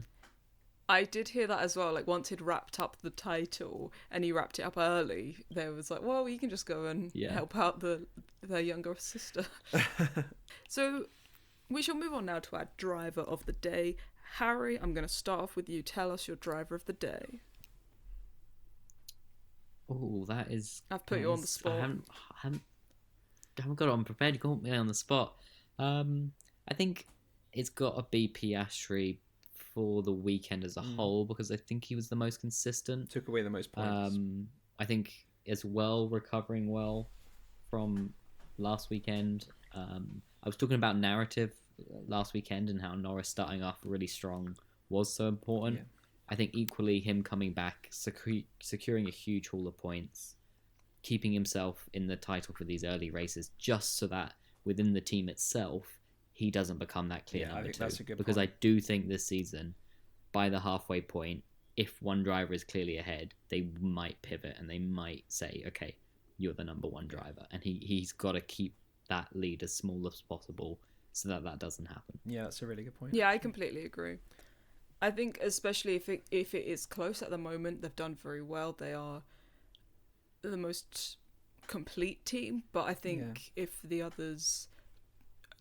I did hear that as well. Like, once he'd wrapped up the title and he wrapped it up early, there was like, well, you can just go and help out their younger sister. So we shall move on now to our driver of the day. Harry, I'm going to start off with you. Tell us your driver of the day. Oh, that is... I've put you on the spot. I haven't got it on prepared. You got me on the spot. I think it's got to be Piastri for the weekend as a whole, because I think he was the most consistent. Took away the most points. I think as well, recovering well from last weekend. I was talking about narrative last weekend and how Norris starting off really strong was so important. Yeah. I think equally him coming back, securing a huge haul of points, keeping himself in the title for these early races, just so that within the team itself, he doesn't become that clear number two. That's a good because point. I do think this season, by the halfway point, if one driver is clearly ahead, they might pivot and they might say, okay, you're the number one driver. And he's got to keep that lead as small as possible so that doesn't happen. Yeah, that's a really good point. Yeah, I completely agree. I think especially if it is close at the moment, they've done very well. They are the most complete team, but I think if the others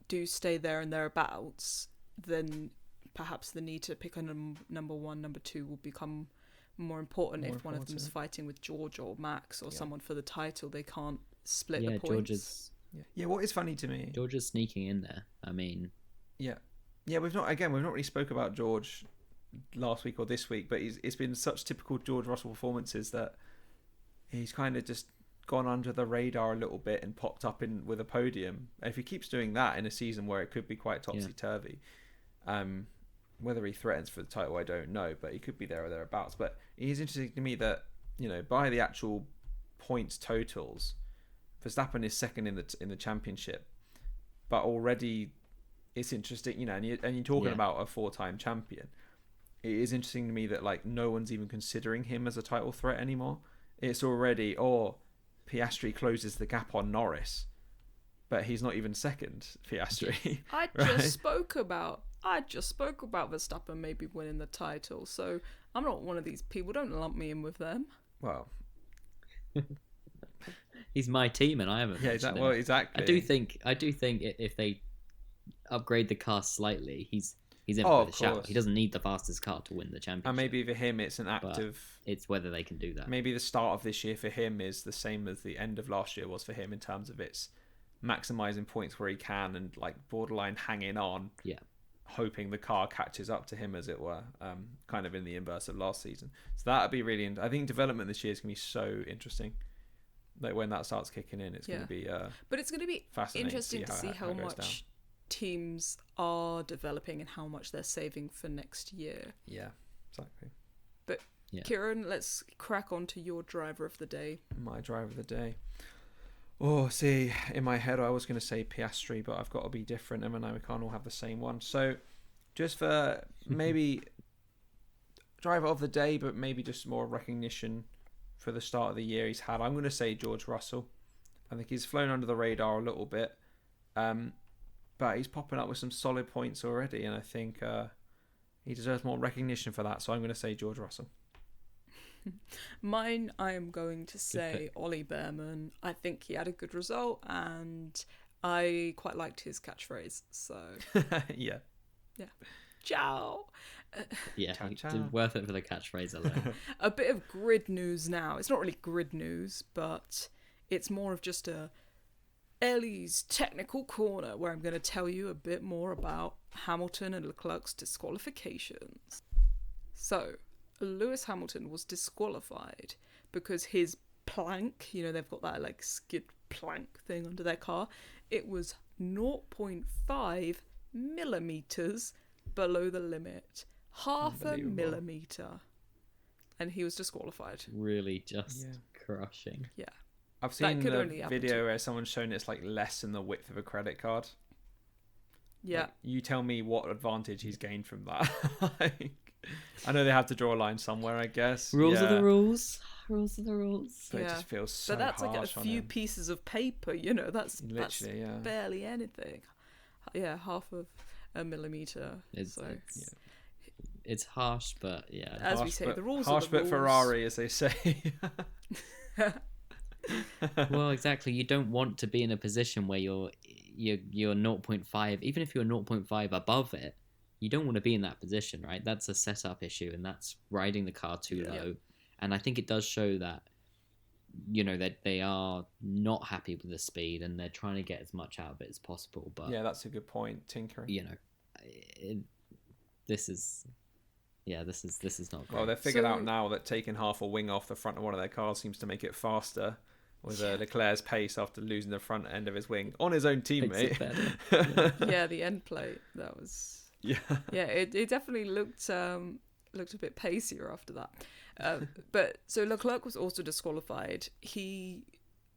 do stay there and thereabouts, then perhaps the need to pick a number one, number two will become more important. One of them's fighting with George or Max or someone for the title. They can't split the points. George's... Yeah, what is funny to me... George is sneaking in there. I mean... Yeah, we've not really spoke about George last week or this week, but it's been such typical George Russell performances that he's kind of just gone under the radar a little bit and popped up with a podium. And if he keeps doing that in a season where it could be quite topsy-turvy, whether he threatens for the title, I don't know, but he could be there or thereabouts. But it is interesting to me that, by the actual points totals, Verstappen is second in the championship, but already it's interesting, and you're talking about a 4-time champion. It is interesting to me that like no one's even considering him as a title threat anymore. It's already, Piastri closes the gap on Norris, but he's not even second, Piastri. I just spoke about Verstappen maybe winning the title, so I'm not one of these people. Don't lump me in with them. Well, he's my team, and I haven't. Yeah, exactly. I do think if they upgrade the car slightly, he's in for the shout. He doesn't need the fastest car to win the championship. And maybe for him, it's an act of... It's whether they can do that. Maybe the start of this year for him is the same as the end of last year was for him in terms of it's maximising points where he can and like borderline hanging on. Yeah. Hoping the car catches up to him, as it were, kind of in the inverse of last season. So that would be really... I think development this year is going to be so interesting. Like when that starts kicking in, it's going to be... but it's going to be interesting to see how much... Down. Teams are developing and how much they're saving for next year. Yeah, exactly. But Kieran, let's crack on to your driver of the day. My driver of the day. Oh, see, in my head I was going to say Piastri, but I've got to be different, and we can't all have the same one. So just for maybe driver of the day, but maybe just more recognition for the start of the year he's had, I'm going to say George Russell. I think he's flown under the radar a little bit. But he's popping up with some solid points already, and I think he deserves more recognition for that. So I'm going to say George Russell. Mine, I am going to say Ollie Behrman. I think he had a good result, and I quite liked his catchphrase. So yeah. Ciao. Ciao, ciao. Worth it for the catchphrase alone. A bit of grid news now. It's not really grid news, but It's more of just a Ellie's technical corner, where I'm going to tell you a bit more about Hamilton and Leclerc's disqualifications. So, Lewis Hamilton was disqualified because his plank, they've got that like skid plank thing under their car, it was 0.5 millimeters below the limit. Half a millimeter. And he was disqualified. Really just crushing. Yeah. I've seen the video where someone's shown it's like less than the width of a credit card. Yeah. Like, you tell me what advantage he's gained from that. I know they have to draw a line somewhere, I guess. Rules are the rules. Rules are the rules. But it just feels so But that's like a harsh few pieces of paper, that's literally, barely anything. Yeah, half of a millimeter. It's harsh, but as we say, the rules harsh are the rules. but Ferrari, as they say. Well, exactly. You don't want to be in a position where you're 0.5, even if you're 0.5 above it. You don't want to be in that position, right? That's a setup issue, and that's riding the car too low. And I think it does show that, that they are not happy with the speed, and they're trying to get as much out of it as possible. But yeah, that's a good point. Tinkering. This is not great. Well, they've figured out now that taking half a wing off the front of one of their cars seems to make it faster. With Leclerc's pace after losing the front end of his wing on his own teammate. Yeah, the end plate, that was. Yeah, it definitely looked a bit pacier after that. But so Leclerc was also disqualified. He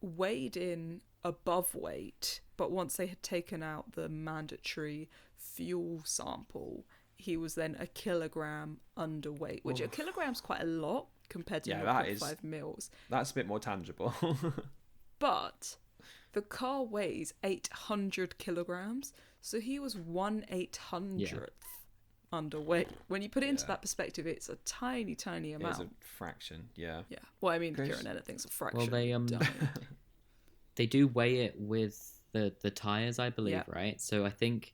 weighed in above weight, but once they had taken out the mandatory fuel sample, he was then a kilogram underweight, which a kilogram's quite a lot compared to 0.5 mils. That's a bit more tangible. But the car weighs 800 kilograms, so he was 1/800th underweight. When you put it into that perspective, it's a tiny, tiny amount. It's a fraction, yeah. Yeah. Well, I mean, Kieran, anything's a fraction. Well, they do weigh it with the tires, I believe, right? So I think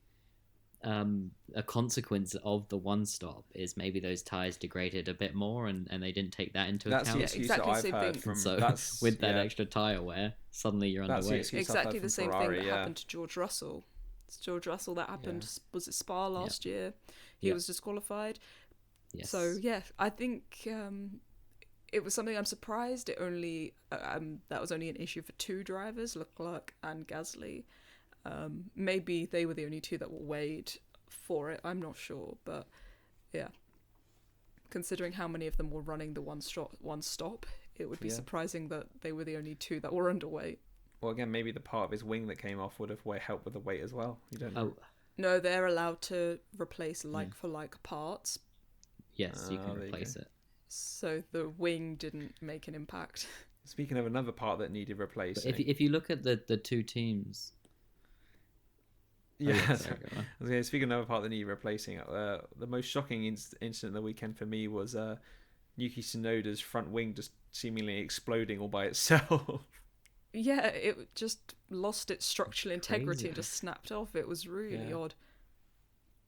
a consequence of the one stop is maybe those tires degraded a bit more, and they didn't take that into account. That's the excuse that I've heard from. So with that extra tire wear, suddenly you're underweight. Exactly the same thing that happened to George Russell. It's George Russell that happened. Was it Spa last year? He was disqualified. Yes. So I think it was something I'm surprised it only that was only an issue for two drivers, Leclerc and Gasly. Maybe they were the only two that were weighed for it. I'm not sure, but considering how many of them were running the one stop, it would be surprising that they were the only two that were underweight. Well, again, maybe the part of his wing that came off would have helped with the weight as well. You don't know. No, they're allowed to replace like for like parts. Yes, you can replace it. So the wing didn't make an impact. Speaking of another part that needed replacing, if you look at the two teams. Speaking of another part that needed replacing, the most shocking incident of the weekend for me was Yuki Tsunoda's front wing just seemingly exploding all by itself. Yeah, it just lost its structural integrity and just snapped off. It was really odd.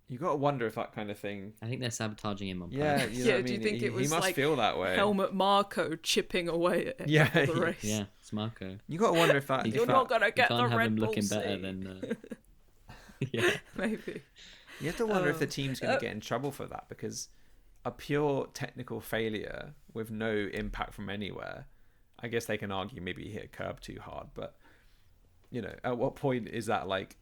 You got to wonder if that kind of thing. I think they're sabotaging him on purpose. Yeah, do you think it was he must like feel that way? Helmut Marko chipping away at the race? Yeah, it's Marko. You got to wonder if that. You're not gonna get the Red Bull. You can't have him Bull looking seat. better than. Yeah, maybe. You have to wonder if the team's going to get in trouble for that, because a pure technical failure with no impact from anywhere. I guess they can argue maybe he hit a curb too hard, but at what point is that like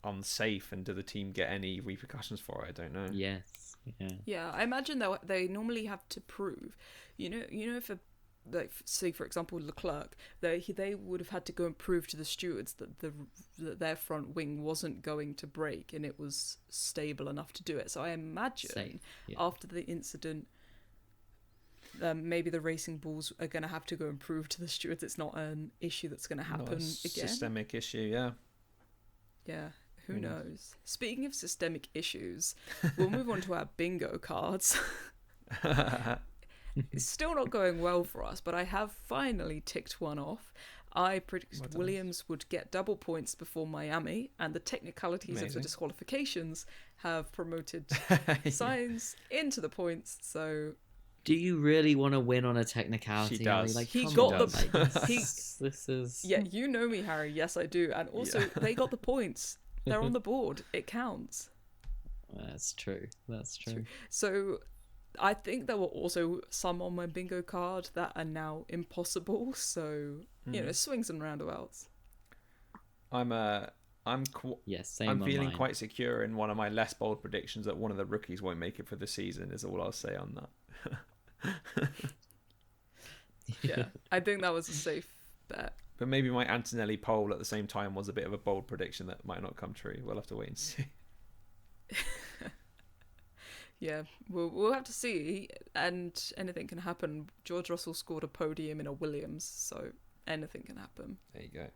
unsafe, and do the team get any repercussions for it? I don't know. Yes. Yeah, I imagine they normally have to prove, if say for example Leclerc, they would have had to go and prove to the stewards that that their front wing wasn't going to break and it was stable enough to do it. So I imagine after the incident, maybe the racing bulls are going to have to go and prove to the stewards it's not an issue that's going to happen again. Systemic issue, yeah. Who knows? Speaking of systemic issues, we'll move on to our bingo cards. It's still not going well for us, but I have finally ticked one off. I predicted Williams would get double points before Miami, and the technicalities of the disqualifications have promoted Sainz into the points, so do you really want to win on a technicality? She does. Like, He come got on, the- like, he- this is Yeah, you know me, Harry. Yes, I do. And also, Yeah. they got the points. They're on the board. It counts. That's true. That's true. So I think there were also some on my bingo card that are now impossible. So, swings and roundabouts. Yes, same. I'm on feeling mine. quite secure in one of my less bold predictions that one of the rookies won't make it for the season. Is all I'll say on that. Yeah, I think that was a safe bet. But maybe my Antonelli poll at the same time was a bit of a bold prediction that might not come true. We'll have to wait and see. Yeah, we'll have to see. And anything can happen. George Russell scored a podium in a Williams, so anything can happen. There you go.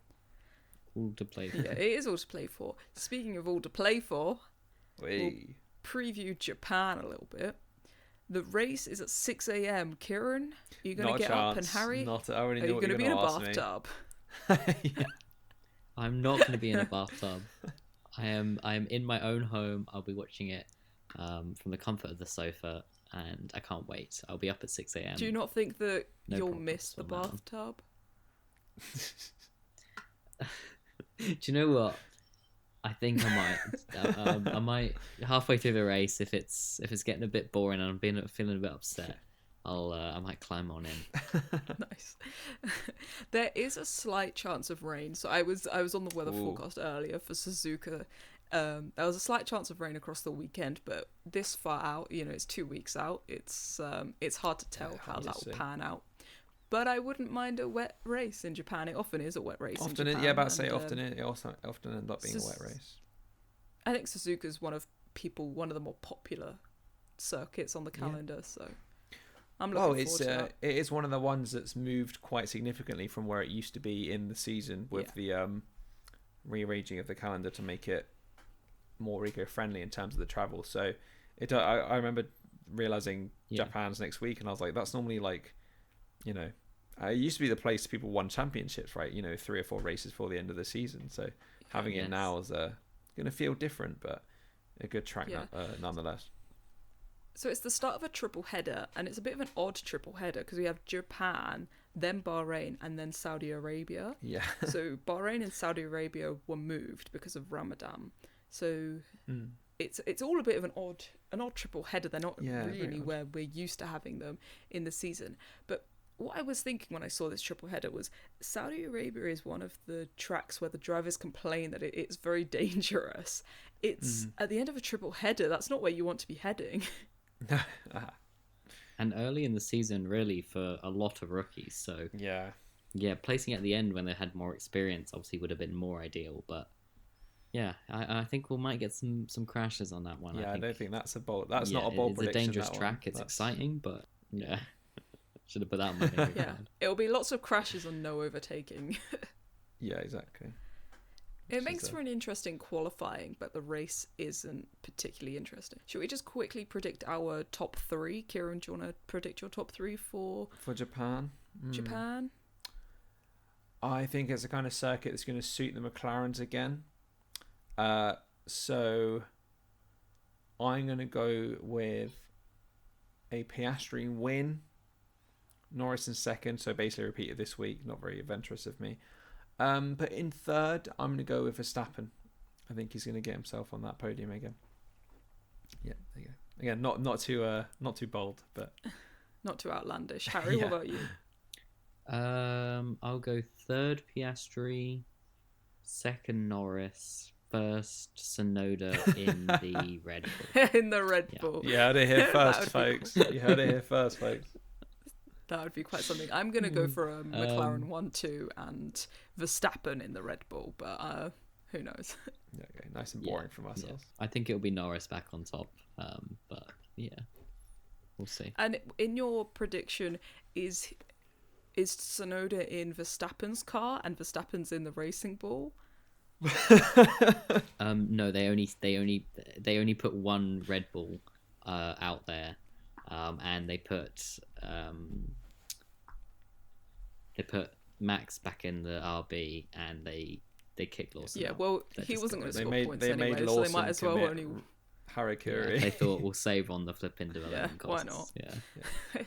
All to play for. Yeah, it is all to play for. Speaking of all to play for, Whee. preview Japan a little bit. The race is at 6 a.m. Kieran, are you going Not to a get up and chance. Harry? Not. I already Are know you what going to you're be in a gonna ask bathtub? me. Yeah. I'm not going to be in a bathtub. I am in my own home. I'll be watching it from the comfort of the sofa, and I can't wait. I'll be up at 6 a.m. Do you not think that No you'll problem miss the on that one. bathtub? Do you know what? I think I might. I might halfway through the race, if it's getting a bit boring and I'm feeling a bit upset, I might climb on in. Nice. There is a slight chance of rain. So I was on the weather forecast earlier for Suzuka. There was a slight chance of rain across the weekend, but this far out, it's 2 weeks out. It's hard to tell how that will pan out. But I wouldn't mind a wet race in Japan. It often is a wet race in Japan. Yeah, about to say often. It also often end up being a wet race. I think Suzuka's one of the more popular circuits on the calendar. So I'm looking forward to that. It is one of the ones that's moved quite significantly from where it used to be in the season with the rearranging of the calendar to make it more eco-friendly in terms of the travel. So I remember realizing Japan's next week, and I was like, that's normally like, it used to be the place people won championships, right? 3 or 4 races before the end of the season. So having it now is going to feel different, but a good track nonetheless. So it's the start of a triple header, and it's a bit of an odd triple header because we have Japan, then Bahrain, and then Saudi Arabia. Yeah. So Bahrain and Saudi Arabia were moved because of Ramadan. So it's all a bit of an odd triple header. They're not really where we're used to having them in the season. But what I was thinking when I saw this triple header was Saudi Arabia is one of the tracks where the drivers complain that it's very dangerous. It's at the end of a triple header. That's not where you want to be heading. And early in the season, really, for a lot of rookies. So yeah, placing at the end when they had more experience obviously would have been more ideal. But yeah, I think we might get some crashes on that one. Yeah, I don't think that's a bold. That's Yeah, not a bold it's prediction. a dangerous that track. one. It's exciting, but yeah, should have put that on my bingo Yeah, card. it'll be lots of crashes and no overtaking. Yeah, exactly. It makes for an interesting qualifying, but the race isn't particularly interesting. Should we just quickly predict our top 3? Kieran, do you want to predict your top 3 for Japan? Japan? I think it's a kind of circuit that's going to suit the McLarens again. So I'm going to go with a Piastri win. Norris in second, so basically repeated this week. Not very adventurous of me. But in third, I'm going to go with Verstappen. I think he's going to get himself on that podium again. Yeah, there you go. Again, not too bold, but Not too outlandish. Harry, what about you? I'll go third Piastri, second Norris, first Tsunoda in the Red Bull. In the Red Bull. you heard it here first, That would be folks. You heard it here first, folks. That would be quite something. I'm going to go for a McLaren 1-2 and Verstappen in the Red Bull, but who knows? Yeah, okay, nice and boring from ourselves. Yeah. I think it'll be Norris back on top, but yeah, we'll see. And in your prediction, is Tsunoda in Verstappen's car and Verstappen's in the Racing Bull? No, they only put one Red Bull out there, and they put Max back in the RB, and they kicked Lawson. Yeah, out. well, That he just wasn't got going to rid score of points anyway, so they might as well only. Harakiri. They thought we'll save on the flipping development why costs. not?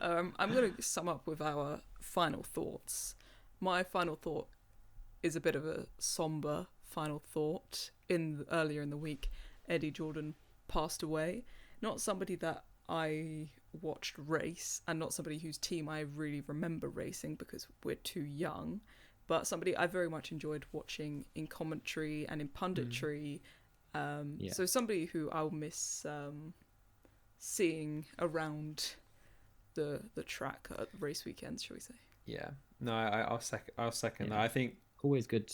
I'm going to sum up with our final thoughts. My final thought is a bit of a somber final thought. Earlier in the week, Eddie Jordan passed away. Not somebody that I watched race, and not somebody whose team I really remember racing because we're too young, but somebody I very much enjoyed watching in commentary and in punditry. So somebody who I'll miss seeing around the track at race weekends, shall we say? Yeah. No, I'll second that. I think always good.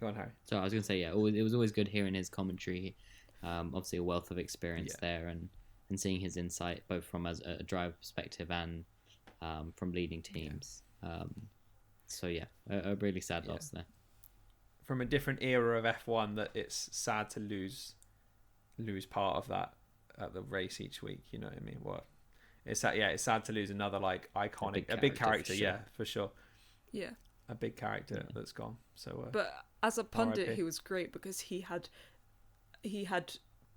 Go on, Harry. So I was going to say, it was always good hearing his commentary. Obviously a wealth of experience there, and seeing his insight both from as a driver perspective and from leading teams. A really sad loss there. From a different era of F1, that it's sad to lose part of that at the race each week. You know what I mean? It's sad to lose another like iconic, a big character. For sure. Yeah, a big character that's gone. So, but as a pundit, RIP. he was great because he had,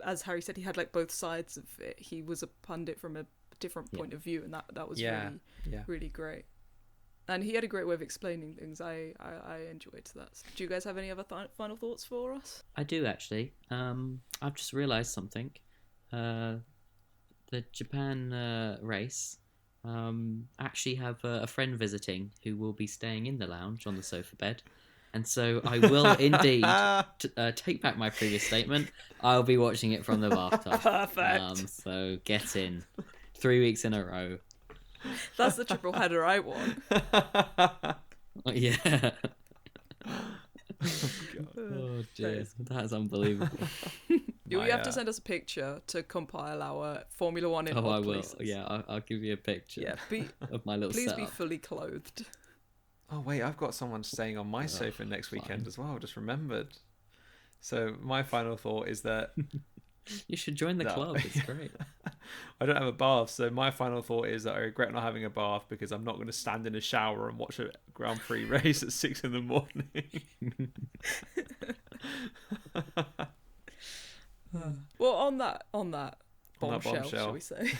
as Harry said, he had like both sides of it. He was a pundit from a different point of view, and that was really great. And he had a great way of explaining things. I enjoyed that. Do you guys have any other final thoughts for us? I do actually. I've just realised something. The Japan race actually have a friend visiting who will be staying in the lounge on the sofa bed. And so I will indeed take back my previous statement. I'll be watching it from the bathtub. Perfect. So get in. 3 weeks in a row. That's the triple header I want. Yeah. Oh dear, that's unbelievable. You have to send us a picture to compile our Formula One in. Oh, I will. Yeah, I'll give you a picture. Yeah, of my little. Please setup. be fully clothed. Oh wait, I've got someone staying on my sofa next weekend as well. I just remembered. So my final thought is that you should join the club. It's great. I don't have a bath, so my final thought is that I regret not having a bath because I'm not going to stand in a shower and watch a Grand Prix race at 6 a.m. Well, on that bombshell, shall we say?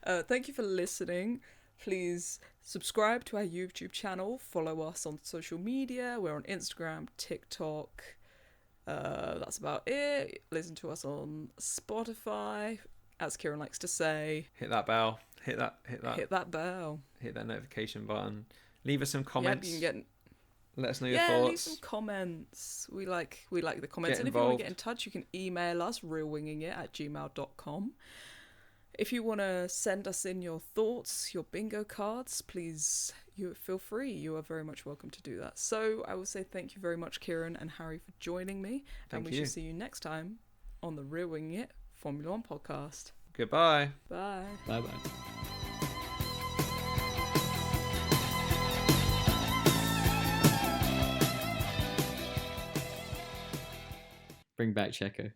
Thank you for listening. Please subscribe to our YouTube channel. Follow us on social media. We're on Instagram, TikTok. That's about it. Listen to us on Spotify, as Kieran likes to say. Hit that bell. Hit that bell. Hit that notification button. Leave us some comments. You can let us know your thoughts. Leave some comments. We like the comments. Get and if you want involved. to get in touch, you can email us realwingingit@gmail.com. If you want to send us in your thoughts, your bingo cards, please, you feel free. You are very much welcome to do that. So I will say thank you very much, Kieran and Harry, for joining me. Thank and we you. shall see you next time on the Real Winging It Formula One podcast. Goodbye. Bye. Bye-bye. Bring back Checo.